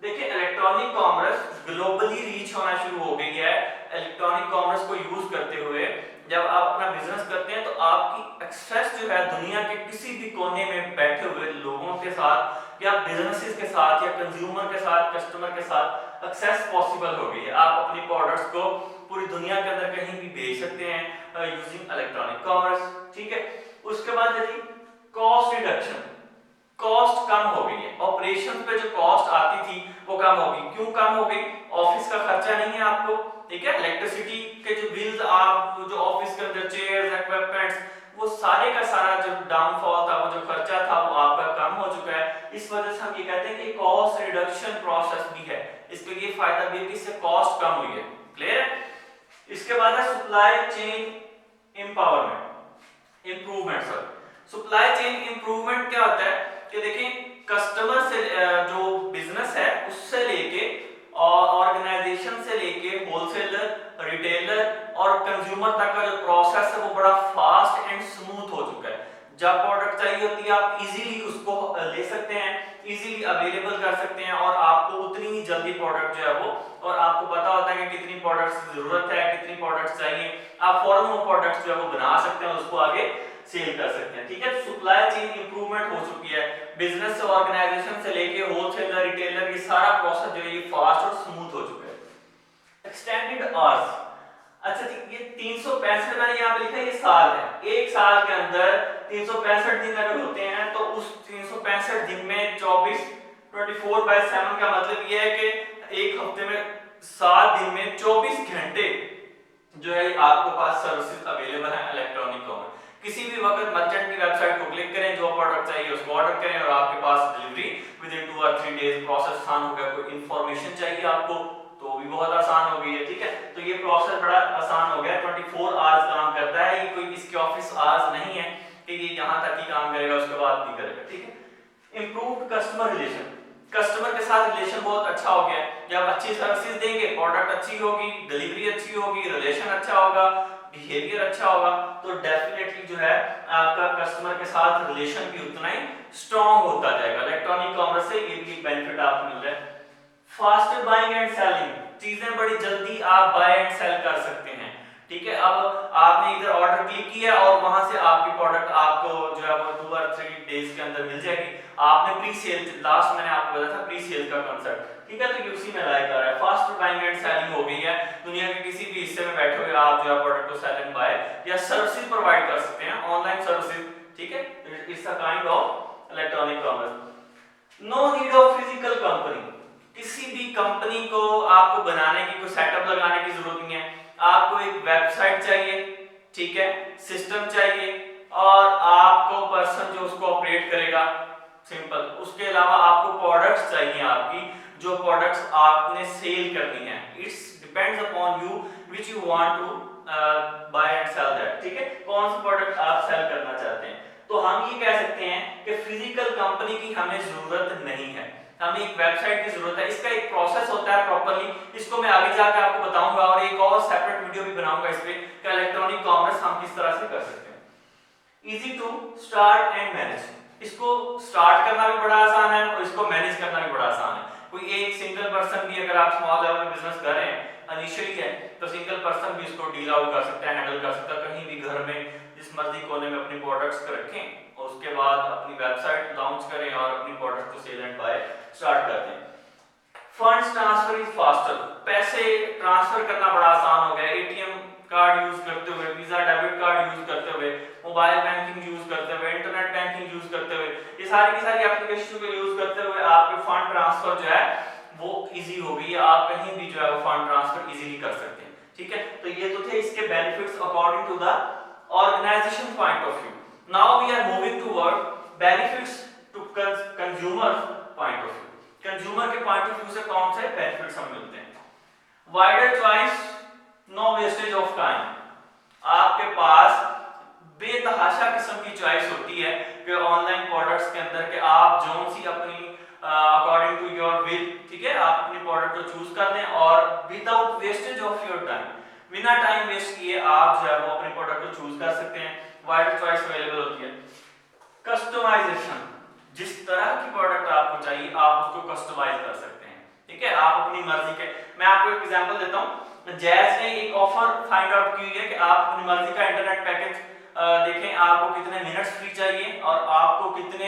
देखिए इलेक्ट्रॉनिक कॉमर्स ग्लोबली रीच होना शुरू हो गई है। इलेक्ट्रॉनिक कॉमर्स को यूज करते हुए जब आप अपना बिजनेस करते हैं तो आपकी एक्सेस जो है दुनिया के किसी भी कोने में बैठे हुए लोगों के साथ या बिजनेसेस के साथ या कंज्यूमर के साथ, कस्टमर के साथ एक्सेस पॉसिबल हो गई है। आप अपनी प्रोडक्ट्स को पूरी दुनिया के अंदर कहीं भी बेच सकते हैं यूजिंग इलेक्ट्रॉनिक कॉमर्स, ठीक है। उसके बाद यदि कॉस्ट रिडक्शन, कॉस्ट कम हो गई है, ऑपरेशन पे जो कॉस्ट आती थी वो कम हो गई। क्यों कम हो गई? ऑफिस का खर्चा नहीं है आपको, ठीक है। इलेक्ट्रिसिटी के जो बिल्स, आप जो ऑफिस के अंदर चेयर्स, इक्विपमेंट्स, वो सारे का सारा जो डाउनफॉल था, वो जो खर्चा था, वो आपका कम हो चुका है। इस वजह से हम ये कहते हैं कि कॉस्ट रिडक्शन प्रोसेस भी है, इसके लिए फायदा भी है कि इससे कॉस्ट कम हुई है। क्लियर है? इसके बाद है supply chain empowerment, improvement. Sir supply chain improvement क्या होता है कि देखिए कस्टमर से जो बिजनेस है उससे लेके और ऑर्गेनाइजेशन से लेके होलसेलर, रिटेलर और कंज्यूमर तक का जो प्रोसेस है वो बड़ा फास्ट एंड स्मूथ हो चुका है। जब प्रोडक्ट चाहिए होती है आप इजीली उसको ले सकते हैं, इजीली अवेलेबल कर सकते हैं और आपको उतनी ही जल्दी प्रोडक्ट जो है वो, और आपको पता होता है कि कितनी प्रोडक्ट्स की जरूरत है, कितनी प्रोडक्ट्स चाहिए, आप फौरन वो प्रोडक्ट्स जो है वो बना सकते हैं, उसको आगे सेल कर सकते हैं, ठीक है। सप्लाई चेन इंप्रूवमेंट हो चुकी है, बिजनेस से ऑर्गेनाइजेशन से लेके होलसेलर, रिटेलर, ये सारा प्रोसेस जो है ये फास्ट और स्मूथ हो चुका है। एक्सटेंडेड आवर्स, अच्छा जी, ये 365 मैंने यहाँ पे लिखा है, ये साल है। एक साल के अंदर 365 दिन अगर होते हैं तो उस 365 दिन में 24/7 का मतलब ये है कि एक हफ्ते में 7 दिन में 24 घंटे जो है आपके पास सर्विसेज अवेलेबल है इलेक्ट्रॉनिक कॉमर्स। किसी भी वक्त मर्चेंट की वेबसाइट को क्लिक करें, जो प्रोडक्ट चाहिए उसको ऑर्डर करें और आपके पास डिलीवरी विद इन 2 और 3 डेज। प्रोसेस आसान हो गया। कोई इंफॉर्मेशन चाहिए आपको तो भी बहुत आसान हो गई है, ठीक है। तो ये प्रोसेस बड़ा आसान हो गया, 24 आवर्स काम करता है। ये कोई इसके ऑफिस आवर्स नहीं है कि ये यहाँ तक ही काम करेगा उसके बाद नहीं करेगा, ठीक है। इंप्रूव्ड कस्टमर रिलेशन, कस्टमर के साथ रिलेशन बहुत अच्छा हो गया। जब अच्छी सर्विसेज देंगे, प्रोडक्ट अच्छी होगी, डिलीवरी अच्छी होगी, रिलेशन अच्छा होगा, बिहेवियर अच्छा होगा, तो डेफिनेटली जो है आपका कस्टमर के साथ रिलेशन भी उतना ही स्ट्रॉन्ग होता जाएगा। इलेक्ट्रॉनिक कॉमर्स से ये भी बेनिफिट आपको मिल रहा है। फास्टर बाइंग एंड सेलिंग, चीजें बड़ी जल्दी आप बाय एंड सेल कर सकते हैं, ठीक है। अब आपने इधर ऑर्डर क्लिक किया और वहां से आपकी प्रोडक्ट आपको जो है वो 2 और 3 डेज के अंदर मिल जाएगी। आपने प्री सेल, लास्ट मैंने आपको बताया था प्री सेल का कांसेप्ट, ठीक है। तो ये उसी में लाइक आ रहा है। फास्ट बाइंग एंड सेलिंग हो गई है, दुनिया के किसी भी हिस्से में बैठे हुए आप जो है प्रोडक्ट को सेल एंड बाय या सर्विसेज प्रोवाइड कर सकते हैं, ऑनलाइन सर्विसेज, ठीक है। It's a kind of electronic commerce. No need of physical company, किसी भी कंपनी को आपको बनाने की, कोई सेटअप लगाने की जरूरत नहीं है। आपको एक वेबसाइट चाहिए, ठीक है, सिस्टम चाहिए और आपको पर्सन जो उसको ऑपरेट करेगा, सिंपल। उसके अलावा आपको प्रोडक्ट्स चाहिए, आपकी जो प्रोडक्ट्स आपने सेल करनी है। It's depends upon you which you want to buy and sell that, ठीक है। कौन सा प्रोडक्ट आप सेल करना चाहते हैं। तो हम ये कह सकते हैं कि फिजिकल कंपनी की हमें जरूरत नहीं है, हमें एक वेबसाइट की जरूरत है। इसका एक प्रोसेस होता है प्रॉपर्ली, इसको मैं आगे जाकर आपको बताऊंगा और एक और सेपरेट वीडियो भी बनाऊंगा इस पे कि इलेक्ट्रॉनिक कॉमर्स हम किस तरह से कर सकते हैं। Easy to start and manage, इसको स्टार्ट करना भी बड़ा आसान है और इसको मैनेज करना भी बड़ा आसान है। कोई एक सिंगल पर्सन भी, अगर आप स्मॉल लेवल में बिजनेस कर रहे हैं, इनिशियली है, तो सिंगल पर्सन भी इसको डील आउट कर सकता है, हैंडल कर सकता है। कहीं भी घर में जिस मर्जी कोने में अपनी प्रोडक्ट्स को रखें और उसके बाद अपनी वेबसाइट लॉन्च करें और अपनी प्रोडक्ट को सेल एंड बाय स्टार्ट कर दें। फंड्स ट्रांसफर इज फास्टर, पैसे ट्रांसफर करना बड़ा आसान हो गया। एटीएम कार्ड यूज करते हुए, वीजा डेबिट कार्ड यूज करते हुए, मोबाइल बैंकिंग यूज करते हुए, इंटरनेट बैंकिंग यूज करते हुए, ये सारी की सारी एप्लीकेशन को यूज करते हुए आपके फंड ट्रांसफर जो है वो इजी हो गई है। आप कहीं भी जो है वो फंड ट्रांसफर इजीली कर सकते हैं, ठीक है। तो ये तो थे इसके benefits according to the organisation point of view. Now we are moving toward benefits to consumer point of view. Consumer के पॉइंट ऑफ व्यू से कौन से बेनिफिट्स हमें मिलते हैं। Wider choice, no wastage of time, आपके पास बेतहाशा किस्म की चॉइस होती है कि ऑनलाइन प्रोडक्ट्स के अंदर के आप जो सी अपनी अकॉर्डिंग टू योर विल, ठीक है, आप अपनी प्रोडक्ट को चूज बिना टाइम वेस्ट किए आप जो है वो अपने प्रोडक्ट को चूज कर सकते हैं, वाइड चॉइस अवेलेबल होती है। कस्टमाइजेशन, जिस तरह की प्रोडक्ट आपको चाहिए आप उसको कस्टमाइज कर सकते हैं, ठीक है, आप अपनी मर्जी के। मैं आपको एक एग्जांपल देता हूं, जैज ने एक ऑफर फाइंड आउट की है कि आप अपनी मर्जी का इंटरनेट पैकेज देखें, आपको कितने मिनट्स फ्री चाहिए और आपको कितने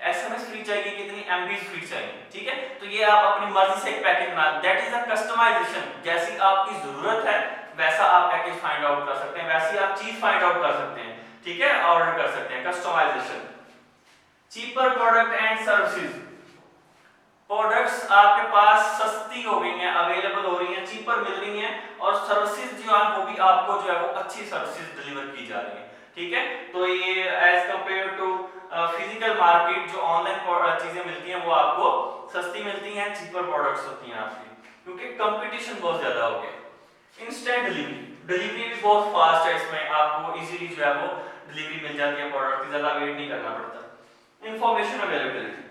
एसएमएस फ्री चाहिए, कितनी एमबीज फ्री चाहिए, ठीक है, तो ये आप अपनी मर्जी से एक पैकेज बना, दैट इज अ कस्टमाइजेशन। जैसी आपकी जरूरत है वैसा आप पैकेज फाइंड आउट कर सकते हैं, वैसी आप चीज फाइंड आउट कर सकते हैं, ठीक है, ऑर्डर कर सकते हैं, customisation. Cheaper product and services, products आपके पास सस्ती हो गई हैं, अवेलेबल हो रही हैं, चीपर मिल रही हैं, और सर्विसेज जो है वो भी आपको जो है वो अच्छी सर्विसेज डिलीवर की जा रही है, ठीक है। तो ये as compare to physical market जो ऑनलाइन चीजें मिलती हैं वो आपको सस्ती मिलती हैं, चीपर प्रोडक्ट्स होती हैं आपकी, क्योंकि कंपटीशन बहुत ज्यादा हो गया। इंस्टेंट डिलीवरी, डिलीवरी भी बहुत फास्ट है, इसमें आपको इजीली जो है वो डिलीवरी मिल जाती है, प्रोडक्ट की ज्यादा वेट नहीं करना पड़ता। इंफॉर्मेशन अवेलेबिलिटी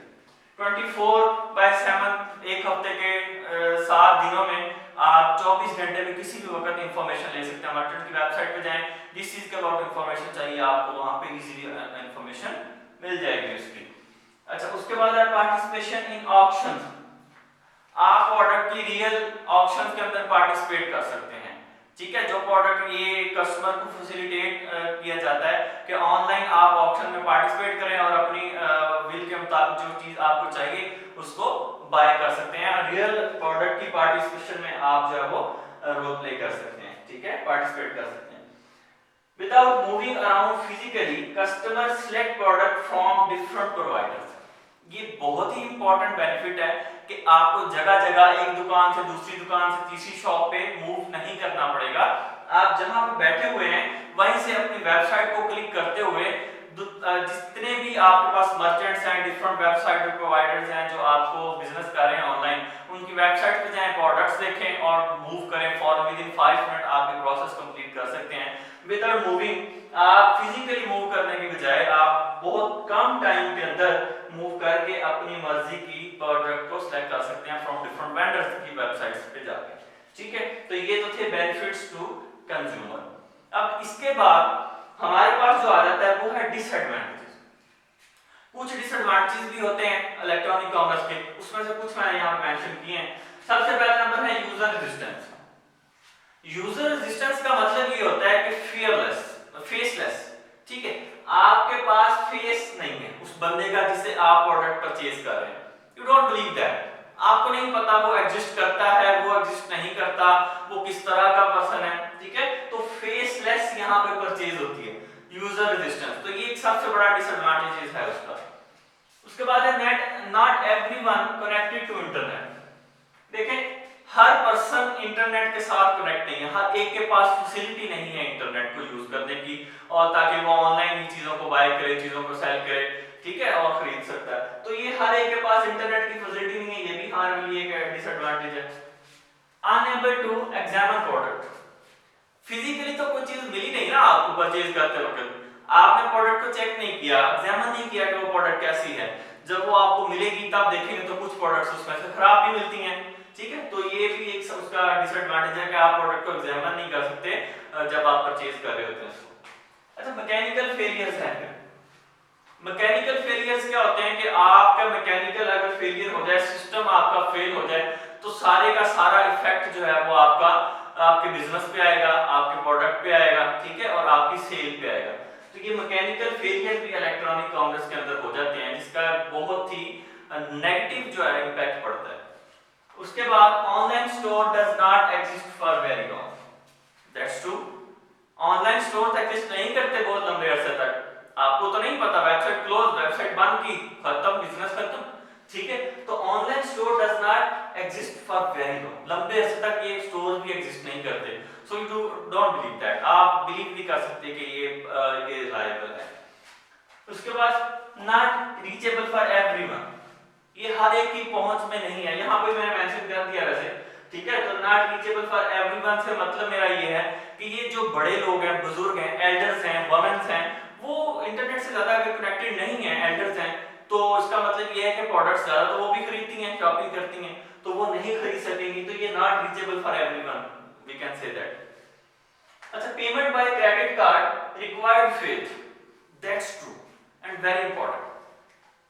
24/7, एक हफ्ते के 7 दिनों में आप 24 घंटे में किसी भी वक्त इंफॉर्मेशन ले सकते हैं। मर्चेंट की वेबसाइट पे जाएं, जिस चीज के अबाउट इंफॉर्मेशन चाहिए आपको वहां पे इजीली इंफॉर्मेशन मिल जाएगी उसकी। अच्छा, उसके बाद है पार्टिसिपेशन इन ऑक्शंस, आप प्रोडक्ट की रियल ऑक्शंस के अंदर पार्टिसिपेट कर सकते हैं, ठीक है। जो प्रोडक्ट ये कस्टमर को फैसिलिटेट किया जाता है कि ऑनलाइन आप ऑक्शन में पार्टिसिपेट करें और अपनी विल के मुताबिक जो चीज आपको चाहिए उसको बाय कर सकते हैं। रियल प्रोडक्ट की पार्टिसिपेशन में आप जो है वो रोल प्ले कर सकते हैं, ठीक है, पार्टिसिपेट कर सकते हैं। Without moving around physically, customer select product from different providers, ये बहुत ही इंपॉर्टेंट बेनिफिट है कि आपको जगह जगह एक दुकान से दूसरी दुकान से तीसरी शॉप पे मूव नहीं करना पड़ेगा। आप जहां पे बैठे हुए हैं वहीं से अपनी वेबसाइट को क्लिक करते हुए जितने भी आपके पास मर्चेंट्स हैं, डिफरेंट वेबसाइट प्रोवाइडर्स हैं जो आपको बिजनेस कर रहे हैं ऑनलाइन, उनकी वेबसाइट पे जाएं, प्रोडक्ट्स देखें और मूव करें। फॉर विदिन 5 मिनट आप ये प्रोसेस कंप्लीट कर सकते हैं विदाउट मूविंग। आप फिजिकली मूव करने के बजाय आप बहुत कम टाइम के अंदर मूव करके अपनी मर्जी की प्रोडक्ट को सिलेक्ट कर सकते हैं फ्रॉम डिफरेंट वेंडर्स की वेबसाइट्स पे जाके, ठीक है। तो ये तो थे बेनिफिट्स टू कंज्यूमर। अब इसके बाद हमारे पास जो आ जाता है वो है डिसएडवांटेजेस। कुछ डिसएडवांटेजेस भी होते हैं इलेक्ट्रॉनिक कॉमर्स के, उसमें से कुछ मैंने यहाँ मेंशन किए हैं। सबसे पहला नंबर है यूजर रेजिस्टेंस। यूजर रेजिस्टेंस का मतलब ये होता है कि फियरलेस, फेसलेस, ठीक है, आपके पास फेस नहीं है उस बंदे का जिससे आप प्रोडक्ट परचेज कर रहे हैं, यू डोंट बिलीव दैट, आपको नहीं पता वो एग्जिस्ट करता है, वो एग्जिस्ट नहीं करता, वो किस तरह का पर्सन है, ठीक है। तो फेसलेस यहाँ पे परचेज होती है, यूजर रेजिस्टेंस, तो ये एक सबसे बड़ा डिसएडवांटेज है उसका। उसके बाद है net, not everyone connected to internet. देखें, हर पर्सन इंटरनेट के साथ कनेक्ट नहीं है, हर एक के पास फैसिलिटी नहीं है इंटरनेट को यूज करने की, और ताकि वो ऑनलाइन ही चीजों को बाय करे, चीजों को सेल करे, ठीक है, और खरीद सकता है। तो ये हर एक के पास इंटरनेट की फैसिलिटी नहीं है, ये भी हमारे लिए एक डिसएडवांटेज है। Unable to examine product, physically तो कोई चीज मिली नहीं ना आपको परचेज करते वक्त, आपने प्रोडक्ट को चेक नहीं किया, एग्जामिन नहीं किया कि वो प्रोडक्ट कैसी है, जब वो आपको मिलेगी तब देखेंगे तो कुछ प्रोडक्ट्स उसमें से खराब भी मिलती हैं, ठीक है। तो ये भी एक उसका डिसएडवांटेज है कि आप प्रोडक्ट को एग्जामिन नहीं कर सकते जब आप परचेज कर रहे होते हैं उसको। अच्छा, मैकेनिकल फेलियर्स हैं। मैकेनिकल फेलियर्स क्या होते हैं कि आपका मैकेनिकल अगर फेलियर हो जाए, सिस्टम आपका फेल हो जाए, तो सारे का सारा इफेक्ट जो है वो आपका आपके बिजनेस पे आएगा, आपके प्रोडक्ट पे आएगा, ठीक है, और आपकी सेल पे आएगा। तो ये मैकेनिकल फेलियर भी इलेक्ट्रॉनिक कॉमर्स के अंदर हो जाते हैं, जिसका बहुत ही नेगेटिव जो है इम्पैक्ट पड़ता है। उसके बाद online store does not exist for very long, that's true, online store exist नहीं करते बहुत लंबे अरसे तक, आपको तो नहीं पता, वेबसाइट क्लोज, वेबसाइट बंद की, खत्म, बिजनेस खत्म, ठीक है। तो online store does not exist for very long, लंबे अरसे तक ये स्टोर भी एग्जिस्ट नहीं करते, so you don't believe that, आप बिलीव नहीं कर सकते कि ये रिलायबल है। उसके बाद नॉट रीचेबल फॉर एवरीवन, ये हर एक की पहुंच में नहीं है, यहाँ पे मैंने मेंशन कर दिया वैसे, ठीक है। तो नॉट रीचेबल फॉर एवरीवन से मतलब मेरा ये है कि ये जो बड़े लोग हैं, बुजुर्ग हैं, एल्डर्स हैं, वुमेन्स हैं, वो इंटरनेट से ज्यादा अगर कनेक्टेड नहीं है, एल्डर्स हैं, तो इसका मतलब ये है कि प्रोडक्ट्स ज्यादा तो वो भी खरीदती हैं, शॉपिंग करती हैं, तो वो नहीं खरीद सकेंगी, तो ये not reachable for everyone, we can say that. Payment by credit card required faith, that's true and very important.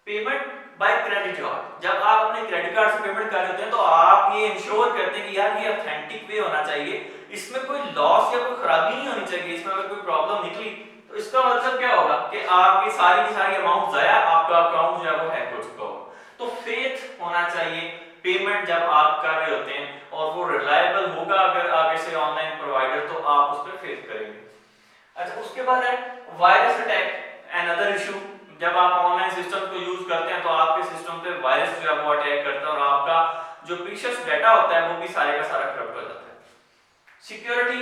Payment by credit card, जब आप अपने क्रेडिट कार्ड से पेमेंट कर रहे होते हैं तो आप ये इंश्योर करते हैं कि यार ये ऑथेंटिक वे होना चाहिए, इसमें कोई लॉस या कोई खराबी नहीं होनी चाहिए, इसमें अगर कोई प्रॉब्लम निकली तो इसका मतलब क्या होगा कि आपकी सारी की सारी अमाउंट जाया, आपका अकाउंट जो है वो हैक हो चुका होगा। तो फेथ होना चाहिए पेमेंट जब आप कर रहे होते हैं, और वो रिलायबल होगा अगर आगे से ऑनलाइन प्रोवाइडर, तो आप उस पर फेथ करेंगे। अच्छा, उसके बाद है वायरस अटैक, अनदर इशू। जब आप ऑनलाइन सिस्टम को यूज करते हैं तो आपके सिस्टम पे वायरस जो है वो अटैक करता है और आपका जो प्रीशियस डाटा होता है वो भी सारे का सारा करप्ट हो जाता है। सिक्योरिटी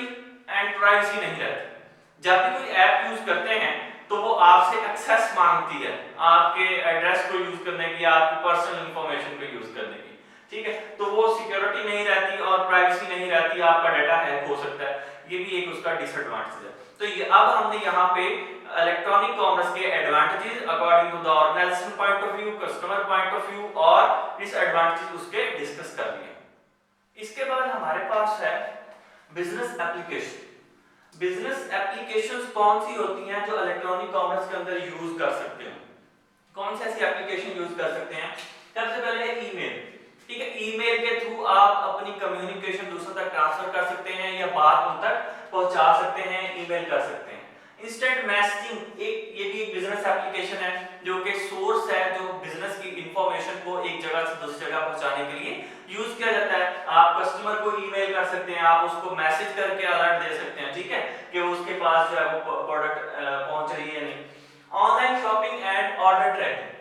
एंड प्राइवेसी नहीं रहती। जब भी कोई ऐप यूज करते हैं तो वो आपसे एक्सेस मांगती है आपके एड्रेस को यूज करने की, आपकी पर्सनल इंफॉर्मेशन को यूज करने की, ठीक है। तो वो सिक्योरिटी नहीं रहती और प्राइवेसी नहीं रहती, आपका डाटा हैक हो सकता है, ये भी एक उसका डिसएडवांटेज है। तो ये अब हमने यहाँ पे इलेक्ट्रॉनिक कॉमर्स के advantages according to the organisation point of view, customer point of view और डिसएडवांटेजेस उसके डिस्कस कर लिए। इसके बाद हमारे पास है बिजनेस एप्लीकेशन। बिजनेस एप्लीकेशंस कौन सी होती हैं जो इलेक्ट्रॉनिक कॉमर्स के अंदर यूज कर सकते हैं? कौन सी ऐसी एप्लीकेशन यूज कर सकते हैं? सबसे पहले है ईमेल, ठीक है। ईमेल के थ्रू आप अपनी कम्युनिकेशन दूसरों तक ट्रांसफर कर सकते हैं या बात उन तक पहुंचा सकते हैं, ईमेल कर सकते हैं। इंस्टेंट मैसेजिंग, ये भी एक बिजनेस एप्लीकेशन है जो कि सोर्स है जो बिजनेस की इंफॉर्मेशन को एक जगह से दूसरी जगह पहुंचाने के लिए यूज किया जाता है। आप कस्टमर को ईमेल कर सकते हैं, आप उसको मैसेज करके अलर्ट दे सकते हैं, ठीक है, कि वो उसके पास जो है वो प्रोडक्ट पहुंच रही है नहीं। Online shopping and order tracking.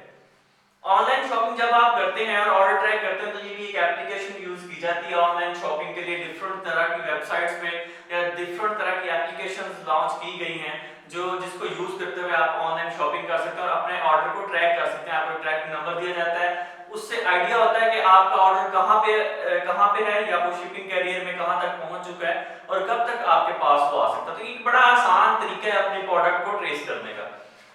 Online shopping जब आप करते हैं और ऑर्डर ट्रैक करते हैं तो ये भी एक एप्लीकेशन यूज की जाती है ऑनलाइन शॉपिंग के लिए। डिफरेंट तरह की वेबसाइट्स पे या डिफरेंट तरह की एप्लीकेशंस लॉन्च की गई हैं जो जिसको यूज करते हुए आप ऑनलाइन शॉपिंग कर सकते हैं और अपने ऑर्डर को ट्रैक कर सकते हैं। आपको ट्रैकिंग नंबर दिया जाता है, उससे आइडिया होता है कि आपका ऑर्डर कहाँ पे है या वो शिपिंग कैरियर में कहाँ तक पहुंच चुका है और कब तक आपके पास वो आ सकता है। तो एक बड़ा आसान तरीका है अपने प्रोडक्ट को ट्रेस करने का।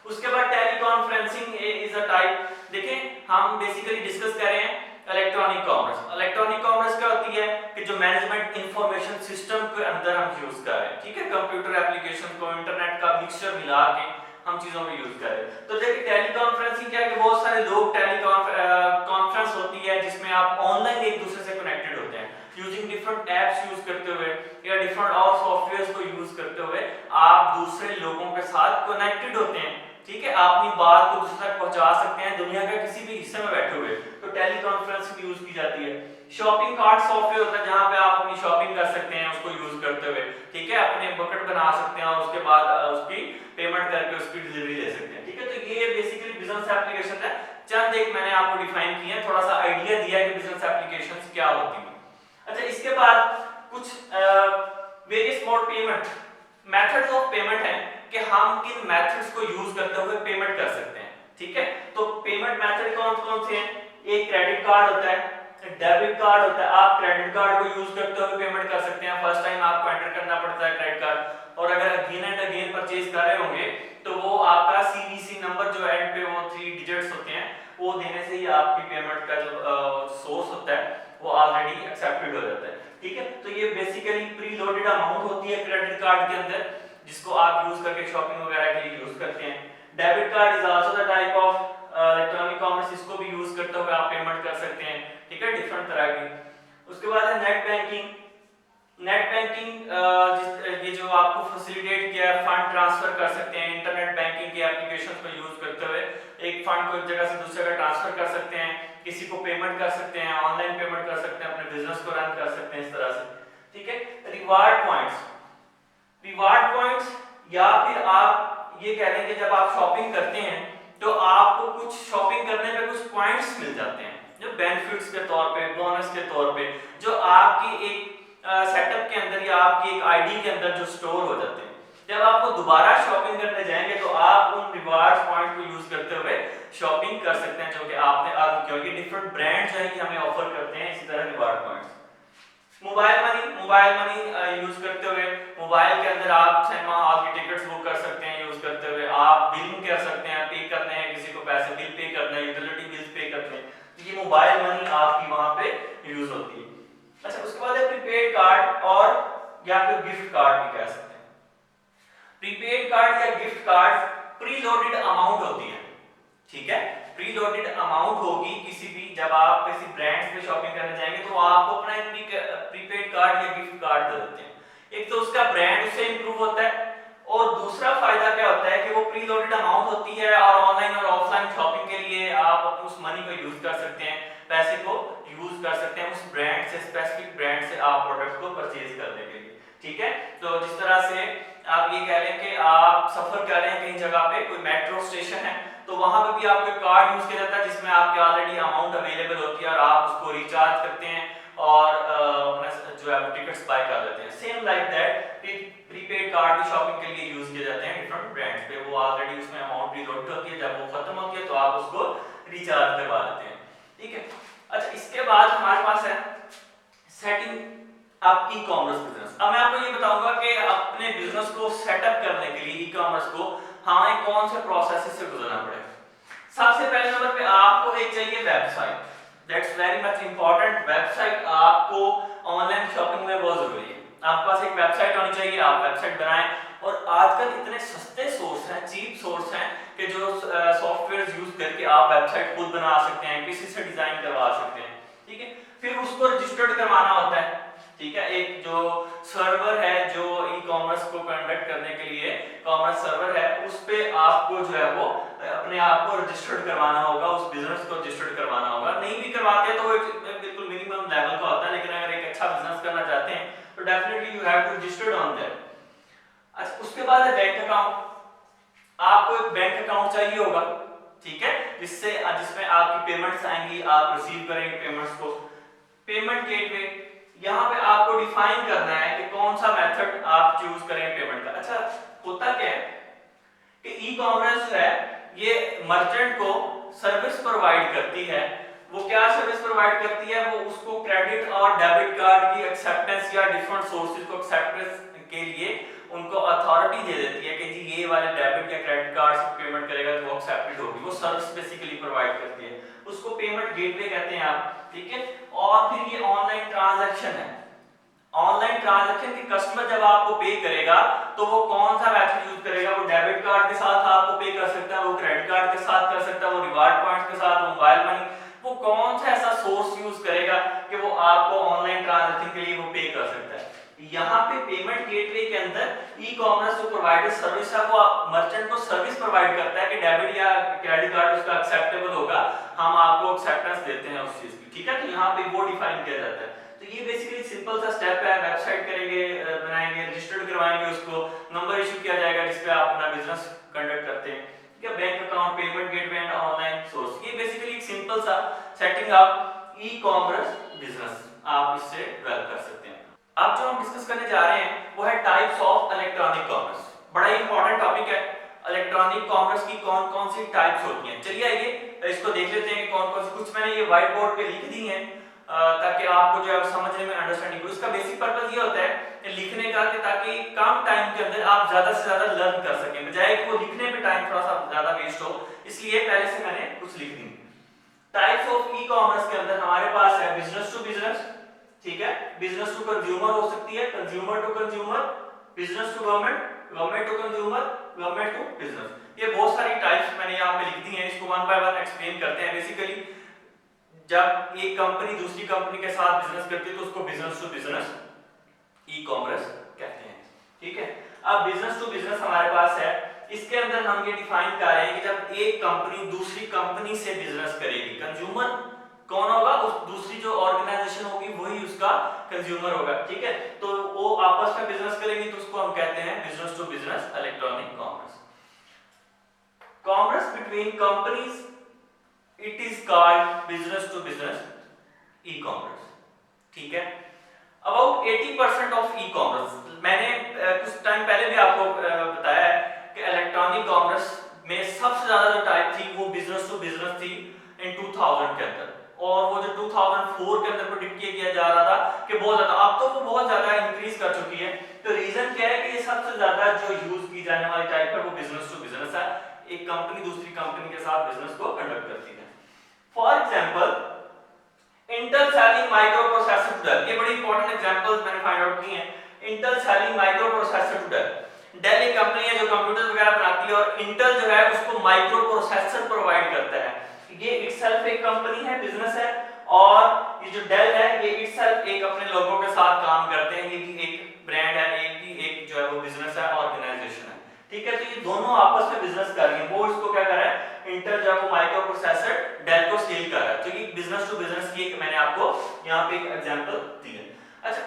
उसके बाद टेलीकॉन्फ्रेंसिंग इज अ टाइप। देखें, हम बेसिकली डिस्कस कर रहे हैं इलेक्ट्रॉनिक कॉमर्स। इलेक्ट्रॉनिक कॉमर्स क्या होती है कि जो मैनेजमेंट इंफॉर्मेशन सिस्टम के अंदर हम यूज कर रहे हैं, ठीक है, कंप्यूटर एप्लीकेशन को इंटरनेट का मिक्सचर मिला के हम चीजों में यूज कर रहे हैं। तो देखिए टेलीकॉन्फ्रेंसिंग क्या है कि बहुत सारे लोग टेलीकॉन्फ्रेंस होती है जिसमें आप ऑनलाइन एक दूसरे से कनेक्टेड होते हैं यूजिंग डिफरेंट एप्स यूज करते हुए या डिफरेंट और सॉफ्टवेयर्स को यूज करते हुए आप दूसरे लोगों के साथ कनेक्टेड होते हैं, ठीक है, आप अपनी बात को दूसरे तक पहुंचा सकते हैं दुनिया के किसी भी हिस्से में बैठे हुए। तो टेलीकॉन्फ्रेंसिंग यूज की जाती है। शॉपिंग कार्ट सॉफ्टवेयर होता है जहां पे आप अपनी शॉपिंग कर सकते हैं उसको यूज करते हुए, ठीक है, अपने बकेट बना सकते हैं और उसके बाद उसकी पेमेंट करके उसकी डिलीवरी ले सकते हैं, ठीक है। तो ये बेसिकली बिजनेस एप्लीकेशन है। चंद एक मैंने आपको डिफाइन किए हैं, थोड़ा सा आइडिया दिया है कि बिजनेस एप्लीकेशंस क्या होती हैं। अच्छा, इसके बाद कुछ various mode payment methods of payment है कि हम किन मेथड्स को यूज करते हुए पेमेंट कर सकते हैं, ठीक है। तो पेमेंट मेथड कौन कौन से हैं? एक क्रेडिट कार्ड होता है, डेबिट कार्ड होता है। आप क्रेडिट कार्ड को यूज करते हुए पेमेंट कर सकते हैं, फर्स्ट टाइम आपको एंटर करना पड़ता है क्रेडिट कार्ड, और अगर अगेन एंड अगेन परचेज कर रहे होंगे तो वो आपका सीवीसी नंबर जो एंड पे वो 3 डिजिट्स होते हैं वो देने से ही आपकी पेमेंट का जो सोर्स होता है वो ऑलरेडी एक्सेप्टेड हो जाता है, ठीक है। तो ये बेसिकली प्री लोडेड अमाउंट होती है क्रेडिट कार्ड के अंदर जिसको आप यूज करके शॉपिंग वगैरह के लिए यूज करते हैं। Debit card is also the type of electronic commerce, इसको भी यूज करते हुए आप पेमेंट कर सकते हैं, ठीक है, डिफरेंट तरह की। उसके बाद है नेट बैंकिंग। नेट बैंकिंग ये जो आपको फैसिलिटेट किया है, फंड ट्रांसफर कर सकते हैं इंटरनेट बैंकिंग की एप्लीकेशन को यूज करते हुए, एक फंड को एक जगह से दूसरी जगह ट्रांसफर कर सकते हैं, किसी को पेमेंट कर सकते हैं, ऑनलाइन पेमेंट कर सकते हैं, अपने बिजनेस को रन कर सकते हैं इस तरह से, ठीक है। रिवार्ड पॉइंट्स, रिवार्ड पॉइंट्स या फिर आप ये कह लें कि जब आप शॉपिंग करते हैं तो आपको कुछ शॉपिंग करने पे कुछ पॉइंट्स मिल जाते हैं जो बेनिफिट्स के तौर पे, बोनस के तौर पे, जो आपकी एक सेटअप के अंदर या आपकी एक आईडी के अंदर जो स्टोर हो जाते हैं। जब आप वो दोबारा शॉपिंग करने जाएंगे तो आप उन रिवार्ड पॉइंट को यूज करते हुए शॉपिंग कर सकते हैं जो कि आपने अर्न किया। ये डिफरेंट ब्रांड्स हैं कि हमें ऑफर करते हैं इसी तरह reward points. Mobile money use करते हुए मोबाइल के अंदर आप सिनेमा हॉल की टिकट्स बुक कर सकते हैं यूज करते हुए, आप बिलिंग कर सकते हैं, पे करने हैं किसी को पैसे, बिल पे करना है, यूटिलिटी बिल्स पे करते हैं, तो ये मोबाइल मनी आपकी वहां पे यूज होती है। अच्छा, उसके बाद है प्रीपेड कार्ड और या फिर गिफ्ट कार्ड भी कह सकते हैं। प्रीपेड कार्ड या गिफ्ट कार्ड प्रीलोडेड अमाउंट होती है, ठीक है। प्रीलोडेड अमाउंट होगी किसी भी, जब आप किसी ब्रांड पे शॉपिंग करने जाएंगे तो आपको अपना एक प्रीपेड कार्ड या गिफ्ट कार्ड दे देते हैं। एक तो उसका ब्रांड उससे इंप्रूव होता है, और दूसरा फायदा क्या होता है कि वो प्रीलोडेड अमाउंट होती है और ऑनलाइन और ऑफलाइन शॉपिंग के लिए आप उस मनी को यूज कर सकते हैं, पैसे को यूज कर सकते हैं उस ब्रांड से, स्पेसिफिक ब्रांड से आप प्रोडक्ट को परचेज करने के लिए, ठीक है। तो जिस तरह से आप ये कह लें कि आप सफर कर रहे हैं कहीं जगह पे, कोई मेट्रो स्टेशन है, तो वहां पे भी आपको कार्ड यूज किया जाता है जिसमें आपके ऑलरेडी अमाउंट अवेलेबल होती है और आप उसको रिचार्ज करते हैं और अपना जो है टिकट्स बाय कर लेते हैं। Same like that prepaid card भी शॉपिंग के लिए यूज किए जाते हैं डिफरेंट ब्रांड्स पे, वो ऑलरेडी उसमें अमाउंट भी लोड होती है, जब वो खत्म होती है तो आप उसको रिचार्ज करवा लेते हैं, ठीक है। अच्छा, इसके बाद हमारे पास है setting up e commerce business. अब मैं आपको ये बताऊंगा कि अपने बिजनेस को सेटअप करने के लिए ई कॉमर्स को हमें कौन से प्रोसेस से गुजरना पड़ेगा। सबसे पहले नंबर पे आपको एक चाहिए website, that's very much important. Website आपको ऑनलाइन शॉपिंग में बहुत जरूरी है, आपके पास एक वेबसाइट होनी चाहिए, आप वेबसाइट बनाएं। और आजकल इतने सस्ते सोर्स हैं, चीप सोर्स हैं कि जो सॉफ्टवेयर यूज करके आप वेबसाइट खुद बना सकते हैं, किसी से डिजाइन करवा सकते हैं, ठीक है। फिर उसको रजिस्टर्ड करवाना होता है, ठीक है। एक जो सर्वर है जो ई कॉमर्स को कंडक्ट करने के लिए कॉमर्स सर्वर है, उस पे आपको जो है वो अपने आप को रजिस्टर्ड करवाना होगा, उस बिजनेस को रजिस्टर्ड करवाना होगा। नहीं भी करवाते तो बिल्कुल मिनिमम लेवल का होता है, लेकिन अगर एक अच्छा बिजनेस करना चाहते हैं तो definitely you have to registered on that. अच्छा, उसके बाद है बैंक अकाउंट। आपको एक बैंक अकाउंट चाहिए होगा, ठीक है, जिसमें आपकी पेमेंट्स आएंगी, आप रिसीव करेंगे पेमेंट्स को। पेमेंट गेटवे, यहाँ पे आपको डिफाइन करना है कि कौन सा मेथड आप चूज करें पेमेंट का। अच्छा, होता क्या है कि ई कॉमर्स जो है ये मर्चेंट को सर्विस प्रोवाइड करती है। वो क्या सर्विस प्रोवाइड करती है, वो उसको क्रेडिट और डेबिट कार्ड की एक्सेप्टेंस या डिफरेंट सोर्सेज को एक्सेप्टेंस के लिए उनको अथॉरिटी दे देती है कि जी ये वाले डेबिट या क्रेडिट कार्ड से पेमेंट करेगा तो वो एक्सेप्टेड होगी। वो सर्विस बेसिकली प्रोवाइड करती है, उसको पेमेंट गेटवे कहते हैं आप, ठीक है। और फिर ये ऑनलाइन ट्रांजैक्शन है। ऑनलाइन ट्रांजैक्शन की कस्टमर जब आपको पे करेगा तो वो कौन सा मेथड यूज करेगा, वो डेबिट कार्ड के साथ आपको पे कर सकता है, वो क्रेडिट कार्ड के साथ कर सकता है, वो रिवार्ड पॉइंट्स के साथ, मोबाइल मनी, वो कौन सा ऐसा सोर्स यूज करेगा कि वो आपको ऑनलाइन ट्रांजैक्शन के लिए वो पे कर सकता है। यहाँ पे पेमेंट गेटवे के अंदर ई कॉमर्स जो प्रोवाइडर सर्विस है वो मर्चेंट को सर्विस प्रोवाइड करता है कि डेबिट या क्रेडिट कार्ड उसका एक्सेप्टेबल होगा, हम आपको एक्सेप्टेंस देते हैं उस चीज की, ठीक है। तो यहाँ पे वो डिफाइन किया जाता है। तो ये बेसिकली सिंपल सा स्टेप है, वेबसाइट करेंगे, बनाएंगे, रजिस्टर्ड करवाएंगे, उसको नंबर इशू किया जाएगा जिस पे आप अपना बिजनेस कंडक्ट करते हैं, ठीक है। Bank account, payment gateway and online source, ये बेसिकली एक सिंपल सा setting up e commerce business आप इससे डेवलप कर सकते हैं। अब जो हम डिस्कस करने जा रहे हैं वो है टाइप्स ऑफ इलेक्ट्रॉनिक कॉमर्स। बड़ा ही इंपॉर्टेंट टॉपिक है, इलेक्ट्रॉनिक कॉमर्स की कौन कौन सी टाइप्स होती हैं। चलिए आइए इसको देख लेते हैं कि कौन कौन सी। कुछ मैंने ये व्हाइट बोर्ड पे लिख दी हैं ताकि आपको जो है समझने में अंडरस्टैंडिंग हो। इसका बेसिक पर्पस ये होता है लिखने का कि ताकि कम टाइम के अंदर आप ज्यादा से ज्यादा लर्न कर सकें, बजाय कि वो लिखने में टाइम थोड़ा सा ज्यादा वेस्ट हो, इसलिए पहले से मैंने कुछ लिख दी। टाइप्स ऑफ ई कॉमर्स के अंदर हमारे पास है बिजनेस टू बिजनेस, ठीक है, बिजनेस टू कंज्यूमर हो सकती है, consumer to consumer, business to government, government to consumer, government to business. ये बहुत सारी टाइप्स मैंने यहाँ पे लिख दी हैं, इसको वन बाय वन एक्सप्लेन करते हैं। बेसिकली जब एक कंपनी दूसरी कंपनी के साथ बिजनेस करती है तो उसको business to business e commerce कहते हैं, ठीक है। अब बिजनेस टू बिजनेस हमारे पास है, इसके अंदर हम ये डिफाइन कर रहे हैं कि जब एक कंपनी दूसरी कंपनी से बिजनेस करेगी, कंज्यूमर कौन होगा, उस दूसरी जो ऑर्गेनाइजेशन होगी वही उसका कंज्यूमर होगा, ठीक है। तो वो आपस में बिजनेस करेंगे तो उसको हम कहते हैं business to business electronic commerce. Commerce between companies it is called business to business e commerce, ठीक है। अबाउट 80% ऑफ ई कॉमर्स, मैंने कुछ टाइम पहले भी आपको बताया है कि इलेक्ट्रॉनिक कॉमर्स में सबसे ज्यादा जो टाइप थी वो बिजनेस टू बिजनेस थी इन 2000 के अंदर, और वो जो 2004 के अंदर प्रेडिक्ट किया जा रहा था कि बहुत ज्यादा, अब तो वो बहुत ज्यादा इंक्रीज कर चुकी है। तो रीजन क्या है कि ये सबसे ज्यादा जो यूज की जाने वाली टाइप है वो बिजनेस टू बिजनेस है, एक कंपनी दूसरी कंपनी के साथ बिजनेस को कंडक्ट करती है। For example Intel selling micro processor to Dell, ये बड़ी इंपॉर्टेंट एग्जांपल्स मैंने फाइंड आउट की हैं। Intel selling micro processor to Dell, Dell एक कंपनी है वगैरह बनाती है और इंटेल जो है उसको माइक्रो प्रोसेसर प्रोवाइड करता है। ये इटसेल्फ एक कंपनी है, बिजनेस है, और ये जो डेल है ये इटसेल्फ एक अपने लोगों के साथ काम करते हैं, ये भी एक ब्रांड है, एक जो है वो बिजनेस है, ऑर्गेनाइजेशन है, ठीक है। तो ये दोनों आपस में बिजनेस कर रही है, वो इसको क्या कर रहा है, इंटेल जो है वो माइक्रो प्रोसेसर डेल को सेल कर रहा है। तो ये बिजनेस टू बिजनेस की एक मैंने आपको यहाँ पे एक एग्जांपल दी है। अच्छा,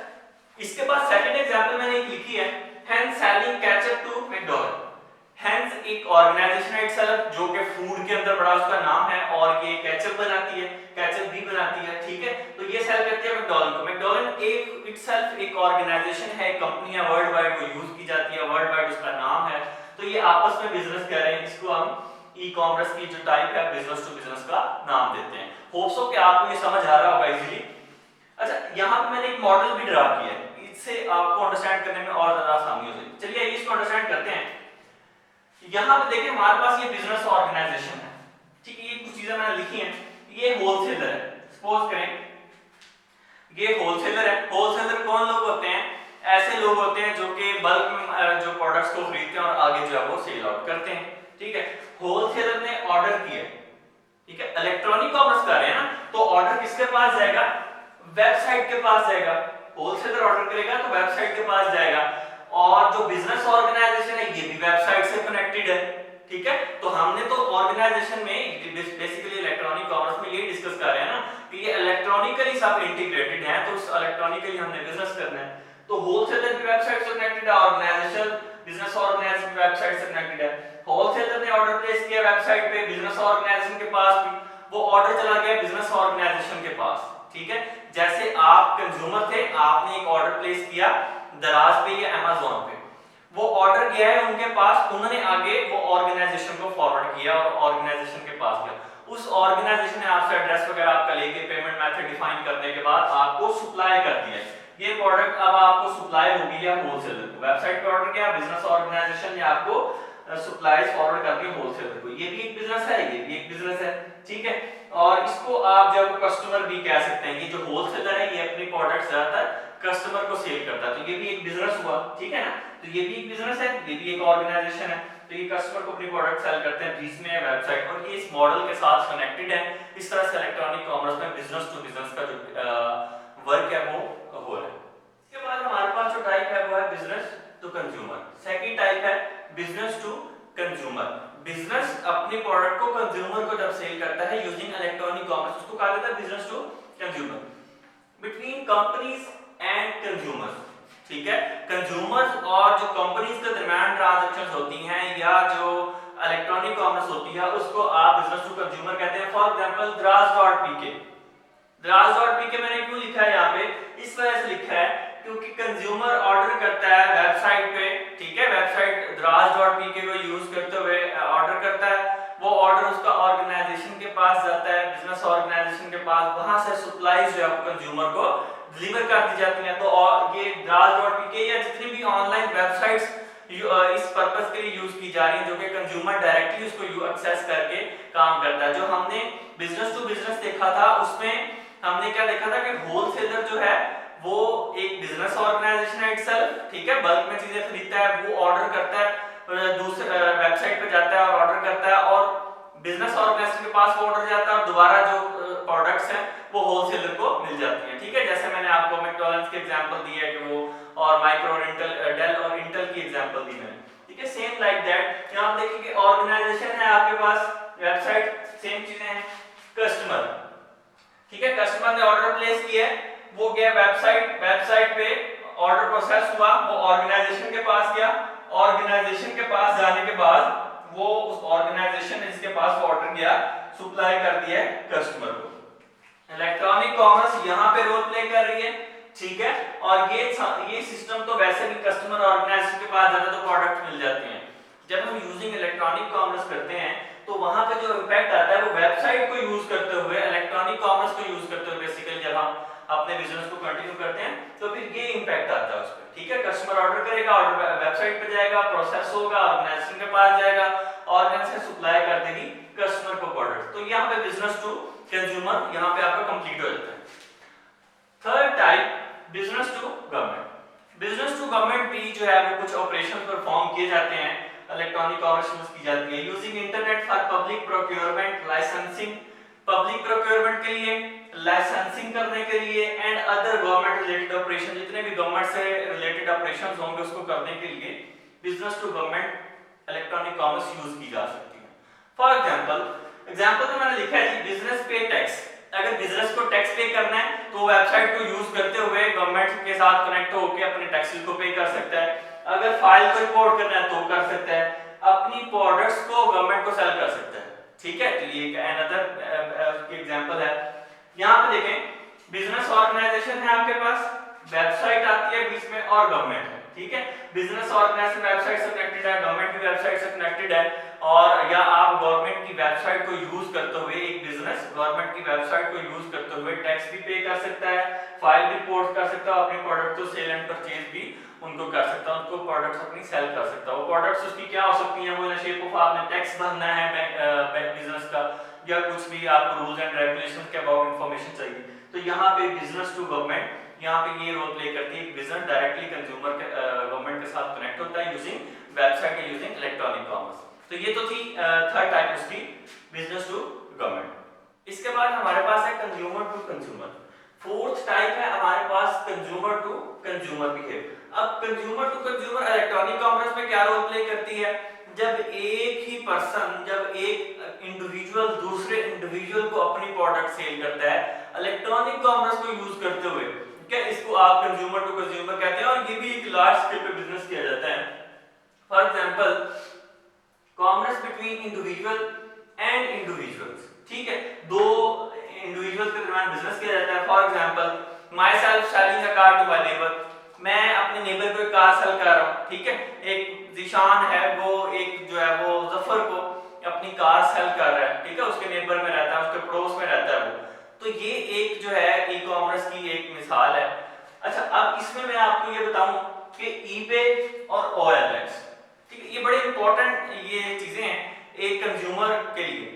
इसके बाद सेकंड एग्जांपल मैंने एक लिखी है, Heinz selling ketchup to McDonald's। Heinz एक ऑर्गेनाइजेशन है इटसेल्फ जो कि फूड के अंदर बड़ा उसका नाम है और ये केचप बनाती है, केचप भी बनाती है, ठीक है। तो ये सेल करती है मैकडॉनल्ड को। मैकडॉनल्ड एक इटसेल्फ एक ऑर्गेनाइजेशन है, एक कंपनी है, वर्ल्ड वाइड वो यूज की जाती है, वर्ल्ड वाइड उसका नाम है। तो ये आपस में बिजनेस कर रहे हैं, इसको हम ई कॉमर्स की जो टाइप है बिजनेस टू बिजनेस का नाम देते हैं। होप सो कि आपको ये समझ आ रहा होगा इजीली। अच्छा, यहाँ पे मैंने एक मॉडल भी ड्रा किया है, इससे आपको अंडरस्टैंड करने में और ज्यादा आसानी हो जाएगी। चलिए इसको अंडरस्टैंड करते हैं। यहाँ पे देखिए हमारे पास ये बिजनेस ऑर्गेनाइजेशन है, ठीक है। ये कुछ चीजें मैंने लिखी हैं, ये होलसेलर है, सपोज करें ये होलसेलर है। होलसेलर कौन लोग होते हैं, ऐसे लोग होते हैं जो कि बल्क में जो प्रोडक्ट्स को खरीदते हैं और आगे जो है वो सेल आउट करते हैं, ठीक है। होलसेलर ने ऑर्डर किया, ठीक है, इलेक्ट्रॉनिक कॉमर्स कर रहे हैं ना, तो ऑर्डर किसके पास जाएगा, वेबसाइट के पास जाएगा। होलसेलर ऑर्डर करेगा तो वेबसाइट के पास जाएगा, और जो बिजनेस ऑर्गेनाइजेशन है ये भी वेबसाइट से कनेक्टेड है, ठीक है। तो हमने तो ऑर्गेनाइजेशन में बेसिकली इलेक्ट्रॉनिक कॉमर्स में ये डिस्कस कर रहे हैं ना कि ये इलेक्ट्रॉनिकली सब इंटीग्रेटेड है, तो उस इलेक्ट्रॉनिकली हमने बिजनेस करना है। तो होलसेलर भी वेबसाइट से कनेक्टेड है, ऑर्गेनाइजेशन बिजनेस ऑर्गेनाइजेशन वेबसाइट से कनेक्टेड है। होलसेलर ने ऑर्डर प्लेस किया वेबसाइट पे, बिजनेस ऑर्गेनाइजेशन के पास भी वो ऑर्डर चला गया बिजनेस ऑर्गेनाइजेशन के पास, ठीक है। जैसे आप कंज्यूमर थे, आपने एक ऑर्डर प्लेस किया दराज पे या अमेज़न पे, वो ऑर्डर गया है उनके पास, उन्होंने आगे वो ऑर्गेनाइजेशन को फॉरवर्ड किया और ऑर्गेनाइजेशन के पास गया। उस ऑर्गेनाइजेशन ने आपसे एड्रेस वगैरह आपका लेके पेमेंट मेथड डिफाइन करने के बाद आपको सप्लाई कर दिया। ये प्रोडक्ट अब आपको सप्लाई होगी या होलसेलर को, वेबसाइट पे ऑर्डर किया, बिजनेस ऑर्गेनाइजेशन ने आपको सप्लाईज फॉरवर्ड कर दी होलसेलर को। ये भी एक बिजनेस है, ये भी एक बिजनेस है, ठीक है। और इसको आप जब कस्टमर भी कह सकते हैं, ये जो होलसेलर है ये अपनी प्रोडक्ट ज्यादातर कस्टमर को सेल करता है, तो ये भी एक बिजनेस हुआ, ठीक है ना। तो ये भी एक बिजनेस है, ये भी एक ऑर्गेनाइजेशन है, तो ये कस्टमर को अपनी प्रोडक्ट सेल करते हैं, बीच में है वेबसाइट, और ये इस मॉडल के साथ कनेक्टेड है। इस तरह से इलेक्ट्रॉनिक कॉमर्स में बिजनेस टू बिजनेस का जो वर्क है वो हो रहा है। इसके बाद हमारे पास जो टाइप है वो है business to consumer. Second type है बिजनेस टू कंज्यूमर। बिजनेस अपनी प्रोडक्ट को कंज्यूमर को जब सेल करता है यूजिंग इलेक्ट्रॉनिक कॉमर्स, उसको कहा जाता है business to consumer. Between companies and consumers, ठीक है। कंज्यूमर्स और जो कंपनीज के दरमियान ट्रांजैक्शंस होती हैं या जो इलेक्ट्रॉनिक कॉमर्स होती है उसको आप बिजनेस टू कंज्यूमर कहते हैं। फॉर एग्जांपल द्राज.पीके, द्राज.पीके मैंने क्यों लिखा है यहाँ पे, इस वजह से लिखा है क्योंकि कंज्यूमर ऑर्डर करता है वेबसाइट पे, ठीक है, वेबसाइट द्राज.पीके को यूज करते हुए ऑर्डर करता है, वो ऑर्डर उसका ऑर्गेनाइजेशन के पास जाता है, बिजनेस ऑर्गेनाइजेशन के पास, वहां से सप्लाईज जो है कंज्यूमर को डिलीवर कर दी जाती हैं। तो ये द्राज.पीके या जितनी भी ऑनलाइन वेबसाइट्स इस पर्पस के लिए यूज की जा रही है जो कि कंज्यूमर डायरेक्टली उसको एक्सेस करके काम करता है। जो हमने बिजनेस टू बिजनेस देखा था उसमें हमने क्या देखा था कि होलसेलर जो है वो एक बिजनेस ऑर्गेनाइजेशन है इटसेल्फ, ठीक है, बल्क में चीजें खरीदता है, वो ऑर्डर करता है, दूसरे वेबसाइट पे जाता है और ऑर्डर करता है, और बिजनेस ऑर्गेनाइजेशन के पास वो ऑर्डर जाता है और दोबारा जो प्रोडक्ट्स हैं वो होलसेलर को मिल जाती हैं, ठीक है। जैसे मैंने आपको मैकडॉनल्ड्स की एग्जांपल दी है कि वो, और माइक्रो और इंटेल, डेल और इंटेल की एग्जांपल दी मैंने, ठीक है। सेम लाइक दैट यहां आप देखिए कि ऑर्गेनाइजेशन है आपके पास, वेबसाइट, सेम चीजें हैं। कस्टमर, ठीक है, कस्टमर ने ऑर्डर प्लेस किया, वो गया वेबसाइट, वेबसाइट पे ऑर्डर प्रोसेस हुआ, वो ऑर्गेनाइजेशन के पास गया, ऑर्गेनाइजेशन के पास जाने के बाद वो उस ऑर्गेनाइजेशन ने जिसके पास ऑर्डर गया सप्लाई कर दिया कस्टमर को। इलेक्ट्रॉनिक कॉमर्स यहाँ पे रोल प्ले कर रही है, ठीक है। और ये सिस्टम तो वैसे भी कस्टमर ऑर्गेनाइजेशन के पास जाता तो प्रोडक्ट मिल जाते हैं। जब हम यूजिंग इलेक्ट्रॉनिक कॉमर्स करते हैं तो वहां का जो इम्पैक्ट आता है वो वेबसाइट को यूज करते हुए, इलेक्ट्रॉनिक कॉमर्स को यूज करते हुए बेसिकली जब हम अपने बिजनेस को कंटिन्यू करते हैं तो फिर ये इम्पैक्ट आता है उस पर, ठीक है। कस्टमर ऑर्डर करेगा, ऑर्डर वेबसाइट पे जाएगा, प्रोसेस होगा, ऑर्गेनाइजेशन के पास जाएगा, ऑर्गेनाइजेशन सप्लाई कर देगी कस्टमर को प्रोडक्ट। तो यहाँ पे बिजनेस टू कंज्यूमर यहाँ पे आपका कंप्लीट हो जाता है। Third type business to government. Business to government भी जो है वो कुछ ऑपरेशन परफॉर्म किए जाते हैं इलेक्ट्रॉनिक कॉमर्स यूज की जाती है। Using internet for public procurement, licensing, public procurement के लिए, लाइसेंसिंग करने के लिए, and other government related operation, जितने भी गवर्नमेंट से रिलेटेड ऑपरेशंस होंगे उसको करने के लिए business to government electronic commerce use की जा सकती है। फॉर एग्जांपल में मैंने लिखा है जी बिजनेस पे टैक्स। अगर बिजनेस को टैक्स पे करना है तो वेबसाइट को यूज करते हुए गवर्नमेंट के साथ कनेक्ट होकर अपने टैक्सेस को पे कर सकता है। अगर फाइल को रिपोर्ट करना है तो कर सकता है। अपनी प्रोडक्ट्स को गवर्नमेंट को सेल कर सकता है। ठीक है, तो ये एक अनदर एग्जांपल है। यहाँ पे देखें, बिजनेस ऑर्गेनाइजेशन है आपके पास, वेबसाइट आती है बीच में और गवर्नमेंट है। ठीक है, बिजनेस ऑर्गेनाइजेशन वेबसाइट से कनेक्टेड है, गवर्नमेंट की वेबसाइट से कनेक्टेड है, और या आप गवर्नमेंट की वेबसाइट को यूज करते हुए एक बिजनेस गवर्नमेंट की वेबसाइट को यूज करते हुए टैक्स भी पे कर सकता है, फाइल भी रिपोर्ट कर सकता है, अपने प्रोडक्ट को सेल एंड परचेज भी उनको कर सकता है, उनको प्रोडक्ट्स अपनी सेल कर सकता है। वो प्रोडक्ट्स उसकी क्या हो सकती हैं, वो इन शेप ऑफ आपने टैक्स भरना है बिजनेस का, या कुछ भी आपको रूल्स एंड रेगुलेशंस के अबाउट इंफॉर्मेशन चाहिए, तो यहाँ पे बिजनेस टू गवर्नमेंट यहाँ पे ये रोल प्ले करती है। बिजनेस डायरेक्टली कंज्यूमर के गवर्नमेंट के साथ कनेक्ट होता है यूजिंग वेबसाइट या यूजिंग इलेक्ट्रॉनिक कॉमर्स। तो ये तो थी थर्ड टाइप उसकी, बिजनेस टू गवर्नमेंट। इसके बाद हमारे पास है consumer to consumer. Fourth type है हमारे पास कंज्यूमर टू कंज्यूमर बिहेव। अब consumer to consumer electronic commerce में क्या रोल प्ले करती है, जब एक ही पर्सन, जब एक इंडिविजुअल दूसरे इंडिविजुअल को अपनी प्रोडक्ट सेल करता है इलेक्ट्रॉनिक कॉमर्स को यूज करते हुए, क्या इसको आप कंज्यूमर टू कंज्यूमर कहते हैं, और ये भी एक लार्ज स्केल पे बिजनेस किया जाता है। For example commerce between individual and individuals. ठीक है, दो इंडिविजुअल्स के दरमियान बिजनेस किया जाता है। For example myself selling a car to my neighbour, मैं अपने नेबर को एक कार सेल कर रहा हूं। ठीक है, एक जिशान है, वो एक जो है वो जफर को अपनी कार सेल कर रहा है। ठीक है, उसके नेबर में रहता है, उसके पड़ोस में रहता है वो, तो ये एक जो है ई कॉमर्स की एक मिसाल है। अच्छा, अब इसमें मैं आपको ये बताऊं कि ईबे और OLX, ठीक है, ये बड़े इंपॉर्टेंट ये चीजें हैं एक कंज्यूमर के लिए।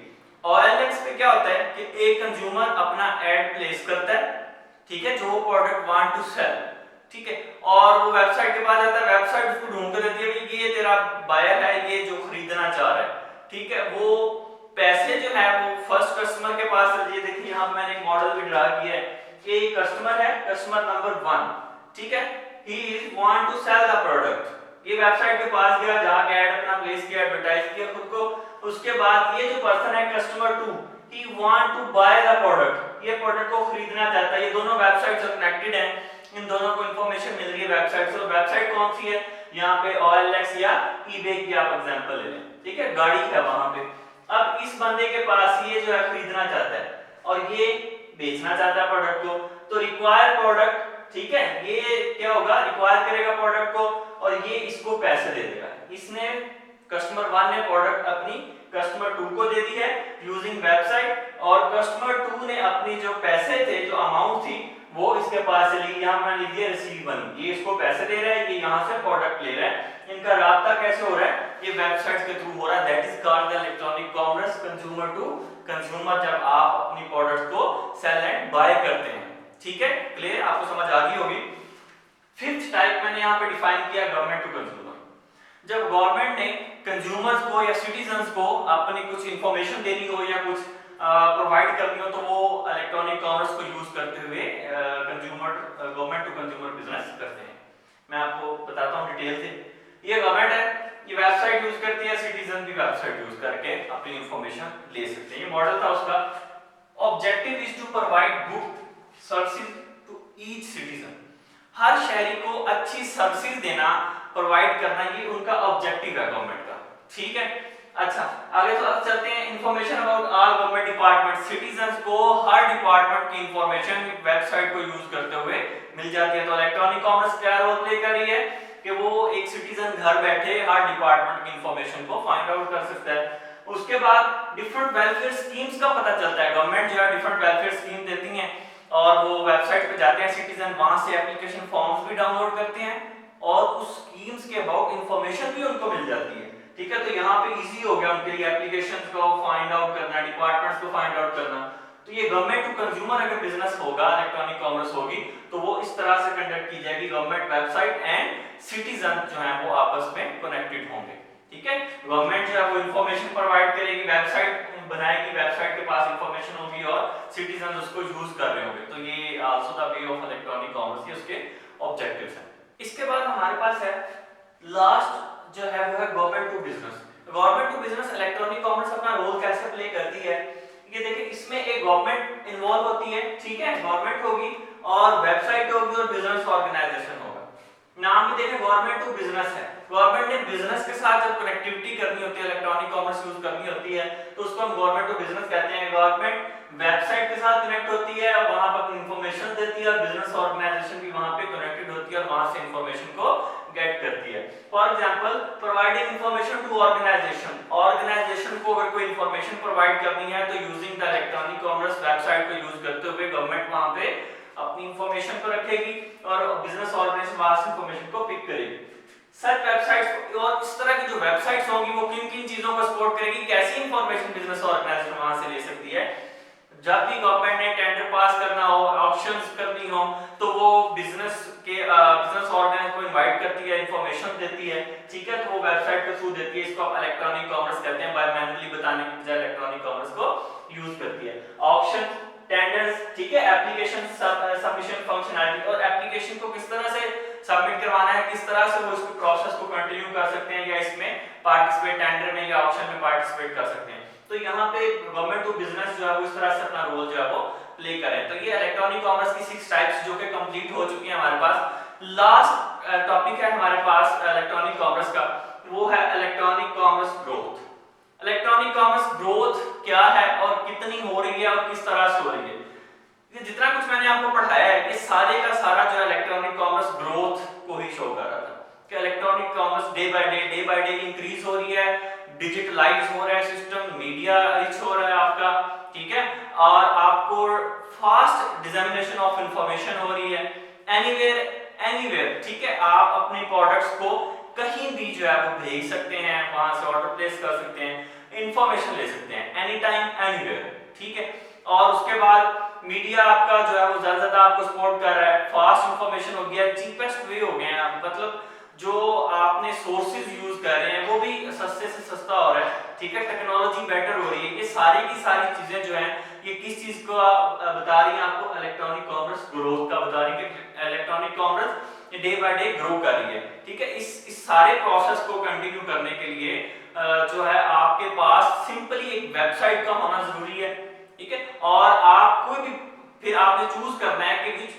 OLX पे क्या होता है कि एक कंज्यूमर अपना एड प्लेस करता है, ठीक है, जो प्रोडक्ट वांट टू सेल, ठीक है, और वो वेबसाइट के पास जाता है, वेबसाइट उसको ढूंढ कर देती है कि ये तेरा बायर है, ये जो खरीदना चाह रहा है। ठीक है, वो पैसे जो है वो फर्स्ट कस्टमर के पास, ये देखिए यहाँ मैंने एक मॉडल भी ड्रा किया है कि कस्टमर है, कस्टमर नंबर 1, ठीक है, he is want to sell the product. ये वेबसाइट के पास गया, जाके ऐड अपना प्लेस किया, एडवर्टाइज किया खुद को। उसके बाद ये जो पर्सन है customer 2, he want to buy the product, ये प्रोडक्ट को खरीदना चाहता है। ये दोनों वेबसाइट से कनेक्टेड हैं, इन दोनों को इंफॉर्मेशन मिल रही है वेबसाइट से। वेबसाइट कौन सी है, यहाँ पे OLX या eBay की आप एग्जांपल ले लें, ठीक है, गाड़ी है वहां पे। अब इस बंदे के पास ये जो है खरीदना चाहता है और ये बेचना चाहता है प्रोडक्ट को, तो रिक्वायर प्रोडक्ट, ठीक है, ये क्या होगा, रिक्वायर करेगा प्रोडक्ट को और ये इसको पैसे दे देगा। इसने कस्टमर 1 ने प्रोडक्ट अपनी कस्टमर 2 को दे दी है यूजिंग वेबसाइट, और कस्टमर 2 ने अपनी जो पैसे थे, जो अमाउंट थी, वो इसके पास से ली। यहाँ मान लीजिए रिसीव 1, ये इसको पैसे दे रहा है, ये यहाँ से प्रोडक्ट ले रहा है। इनका राब्ता कैसे हो रहा है, ये वेबसाइट्स के थ्रू हो रहा है। That is called the electronic commerce, consumer to consumer, जब आप अपनी प्रोडक्ट को सेल एंड बाय करते हैं। ठीक है, क्लियर, आपको समझ आ गई होगी। फिफ्थ टाइप मैंने यहाँ पे डिफाइन किया गवर्नमेंट टू कंज्यूमर। जब गवर्नमेंट ने कंज्यूमर्स को या सिटीजन्स को अपनी कुछ इंफॉर्मेशन देनी हो या कुछ प्रोवाइड करनी हो, तो वो इलेक्ट्रॉनिक कॉमर्स को यूज करते हुए गवर्नमेंट टू कंज्यूमर बिजनेस करते हैं। मैं आपको बताता हूँ डिटेल से। ये गवर्नमेंट है, ये वेबसाइट यूज करती है, सिटीजन भी वेबसाइट यूज करके अपनी इंफॉर्मेशन ले सकते हैं। ये मॉडल था उसका। Objective is to provide good services to each citizen. हर शहरी को अच्छी सर्विसेज देना, प्रोवाइड करना, ये उनका ऑब्जेक्टिव है गवर्नमेंट का। ठीक है, अच्छा आगे तो चलते हैं। Information about all government department, citizens को हर डिपार्टमेंट की इंफॉर्मेशन वेबसाइट को यूज करते हुए मिल जाती है। तो इलेक्ट्रॉनिक कॉमर्स क्या रोल प्ले कर रही है कि वो एक सिटीजन घर बैठे हर डिपार्टमेंट की इंफॉर्मेशन को फाइंड आउट कर सकता है। उसके बाद डिफरेंट वेलफेयर स्कीम्स का पता चलता है। गवर्नमेंट जो है डिफरेंट वेलफेयर स्कीम देती है और वो वेबसाइट पे जाते हैं सिटीजन, वहां से एप्लीकेशन फॉर्म्स भी डाउनलोड करते हैं और उस स्कीम्स के अबाउट इंफॉर्मेशन भी उनको मिल जाती है। ठीक है, तो यहाँ पे इजी हो गया उनके लिए एप्लीकेशन को फाइंड आउट करना, डिपार्टमेंट्स को फाइंड आउट करना। तो ये गवर्नमेंट टू कंज्यूमर अगर बिजनेस होगा, इलेक्ट्रॉनिक कॉमर्स होगी, तो वो इस तरह से कंडक्ट की जाएगी। गवर्नमेंट वेबसाइट एंड सिटीजन जो है वो आपस में कनेक्टेड होंगे। ठीक है। गवर्नमेंट जो है वो इंफॉर्मेशन प्रोवाइड करेगी, वेबसाइट बनाएगी, वेबसाइट के पास इंफॉर्मेशन होगी और सिटीजन उसको यूज कर रहे होंगे। तो ये also the way of electronic commerce, ये उसके ऑब्जेक्टिव्स हैं। इसके बाद हमारे पास है लास्ट जो है वो है government to business. Government to business electronic commerce अपना रोल कैसे प्ले करती है, ये देखिए इसमें एक गवर्नमेंट इन्वॉल्व होती है, ठीक है, गवर्नमेंट होगी और वेबसाइट होगी और बिजनेस ऑर्गेनाइजेशन होगा। नाम भी देखें गवर्नमेंट टू बिजनेस है, गवर्नमेंट ने बिजनेस के साथ जब कनेक्टिविटी करनी होती है, इलेक्ट्रॉनिक कॉमर्स यूज करनी होती है, तो उसको हम गवर्नमेंट टू बिजनेस कहते हैं। गवर्नमेंट वेबसाइट के साथ कनेक्ट होती है, वहां पर इंफॉर्मेशन देती है, बिजनेस ऑर्गेनाइजेशन भी वहां पे कनेक्टेड होती है और वहां से इंफॉर्मेशन को गेट करती है। For example providing information to organisation, organisation को अगर कोई इंफॉर्मेशन प्रोवाइड करनी है तो using the electronic commerce website को यूज करते हुए गवर्नमेंट वहां पे अपनी इंफॉर्मेशन को रखेगी और बिजनेस ऑर्गेनाइजेशन वहां से इंफॉर्मेशन को पिक करेगी। सच वेबसाइट्स और इस तरह की जो वेबसाइट्स होंगी वो किन किन चीजों को सपोर्ट करेगी, कैसी इंफॉर्मेशन बिजनेस ऑर्गेनाइजेशन वहां से ले सकती है। जब भी गवर्नमेंट ने टेंडर पास करना हो, ऑक्शंस करनी हो, तो वो बिजनेस ऑर्गेनाइजेशन को इनवाइट करती है, इंफॉर्मेशन देती है, ठीक है, तो वो वेबसाइट के थ्रू देती है। इसको आप इलेक्ट्रॉनिक कॉमर्स कहते हैं, बाय मैनुअली बताने की बजाय इलेक्ट्रॉनिक कॉमर्स को यूज करती है। ऑक्शन, टेंडर्स, ठीक है, एप्लीकेशन सबमिशन फंक्शनैलिटी, और एप्लीकेशन को किस तरह से सबमिट करवाना है, किस तरह से वो इस प्रोसेस को कंटिन्यू कर सकते हैं या इसमें पार्टिसिपेट, टेंडर में या ऑक्शन में पार्टिसिपेट कर सकते हैं। तो यहाँ पे गवर्नमेंट टू बिजनेस जो है वो इस तरह से अपना रोल जो है वो प्ले करें। तो ये इलेक्ट्रॉनिक कॉमर्स की 6 टाइप्स जो कि कंप्लीट हो चुकी हैं हमारे पास। लास्ट टॉपिक है हमारे पास इलेक्ट्रॉनिक कॉमर्स का, वो है electronic commerce growth. Electronic commerce growth क्या है और कितनी हो रही है और किस तरह से हो रही है। ये जितना कुछ मैंने आपको पढ़ाया है ये सारे का सारा जो इलेक्ट्रॉनिक कॉमर्स ग्रोथ को ही शो कर रहा था कि electronic commerce day by day increase हो रही है, डिजिटलाइज हो रहा है सिस्टम, मीडिया रिच हो रहा है आपका, ठीक है, और आपको फास्ट डिसेमिनेशन ऑफ इंफॉर्मेशन हो रही है, एनीवेयर, ठीक है, आप अपने प्रोडक्ट्स को कहीं भी जो है वो भेज सकते हैं, वहां से ऑर्डर प्लेस कर सकते हैं, इंफॉर्मेशन ले सकते हैं एनी टाइम एनीवेयर, ठीक है। और उसके बाद मीडिया आपका जो है वो ज्यादा आपको सपोर्ट कर रहा है, फास्ट इंफॉर्मेशन हो गया, चीपेस्ट वे हो गए हैं, मतलब जो आपने सोर्सेज यूज कर रहे हैं वो भी सस्ते से सस्ता हो रहा है, ठीक है, टेक्नोलॉजी बेटर हो रही है। ये सारी की सारी चीजें जो हैं ये किस चीज को बता रही हैं आपको, इलेक्ट्रॉनिक कॉमर्स ग्रोथ का बता रही है कि electronic commerce day by day grow कर रही है, ठीक है। इस सारे प्रोसेस को कंटिन्यू करने के लिए जो है आपके पास सिंपली एक वेबसाइट का होना जरूरी है, ठीक है, और आप कोई भी फिर आपने चूज करना है कि which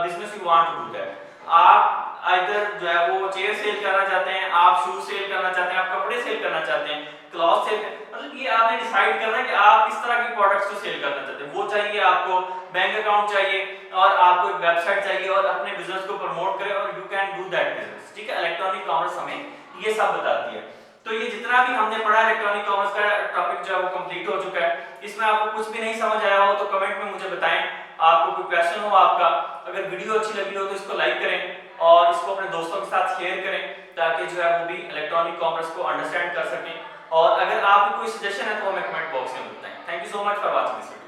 business you want to do that. आप आइदर जो है वो चेयर सेल करना चाहते हैं, आप शूज सेल करना चाहते हैं, आप कपड़े सेल करना चाहते हैं, क्लॉथ सेल, मतलब ये आपने डिसाइड करना है कि आप किस तरह के प्रोडक्ट्स को सेल करना चाहते हैं। वो चाहिए आपको बैंक अकाउंट चाहिए और आपको एक वेबसाइट चाहिए और अपने बिजनेस को प्रमोट करें और you can do that business, ठीक है। इलेक्ट्रॉनिक कॉमर्स हमें ये सब बताती है। तो ये जितना भी हमने पढ़ा इलेक्ट्रॉनिक कॉमर्स का टॉपिक जो है वो कंप्लीट हो चुका है। इसमें आपको कुछ भी नहीं समझ आया हो तो कमेंट में मुझे बताएं, आपको कोई क्वेश्चन हो आपका, अगर वीडियो अच्छी लगी हो तो इसको लाइक करें और इसको अपने दोस्तों के साथ शेयर करें ताकि जो है वो भी इलेक्ट्रॉनिक कॉमर्स को अंडरस्टैंड कर सकें। और अगर आपको कोई सजेशन है तो हमें कमेंट बॉक्स में बताएं। Thank you so much for watching this video.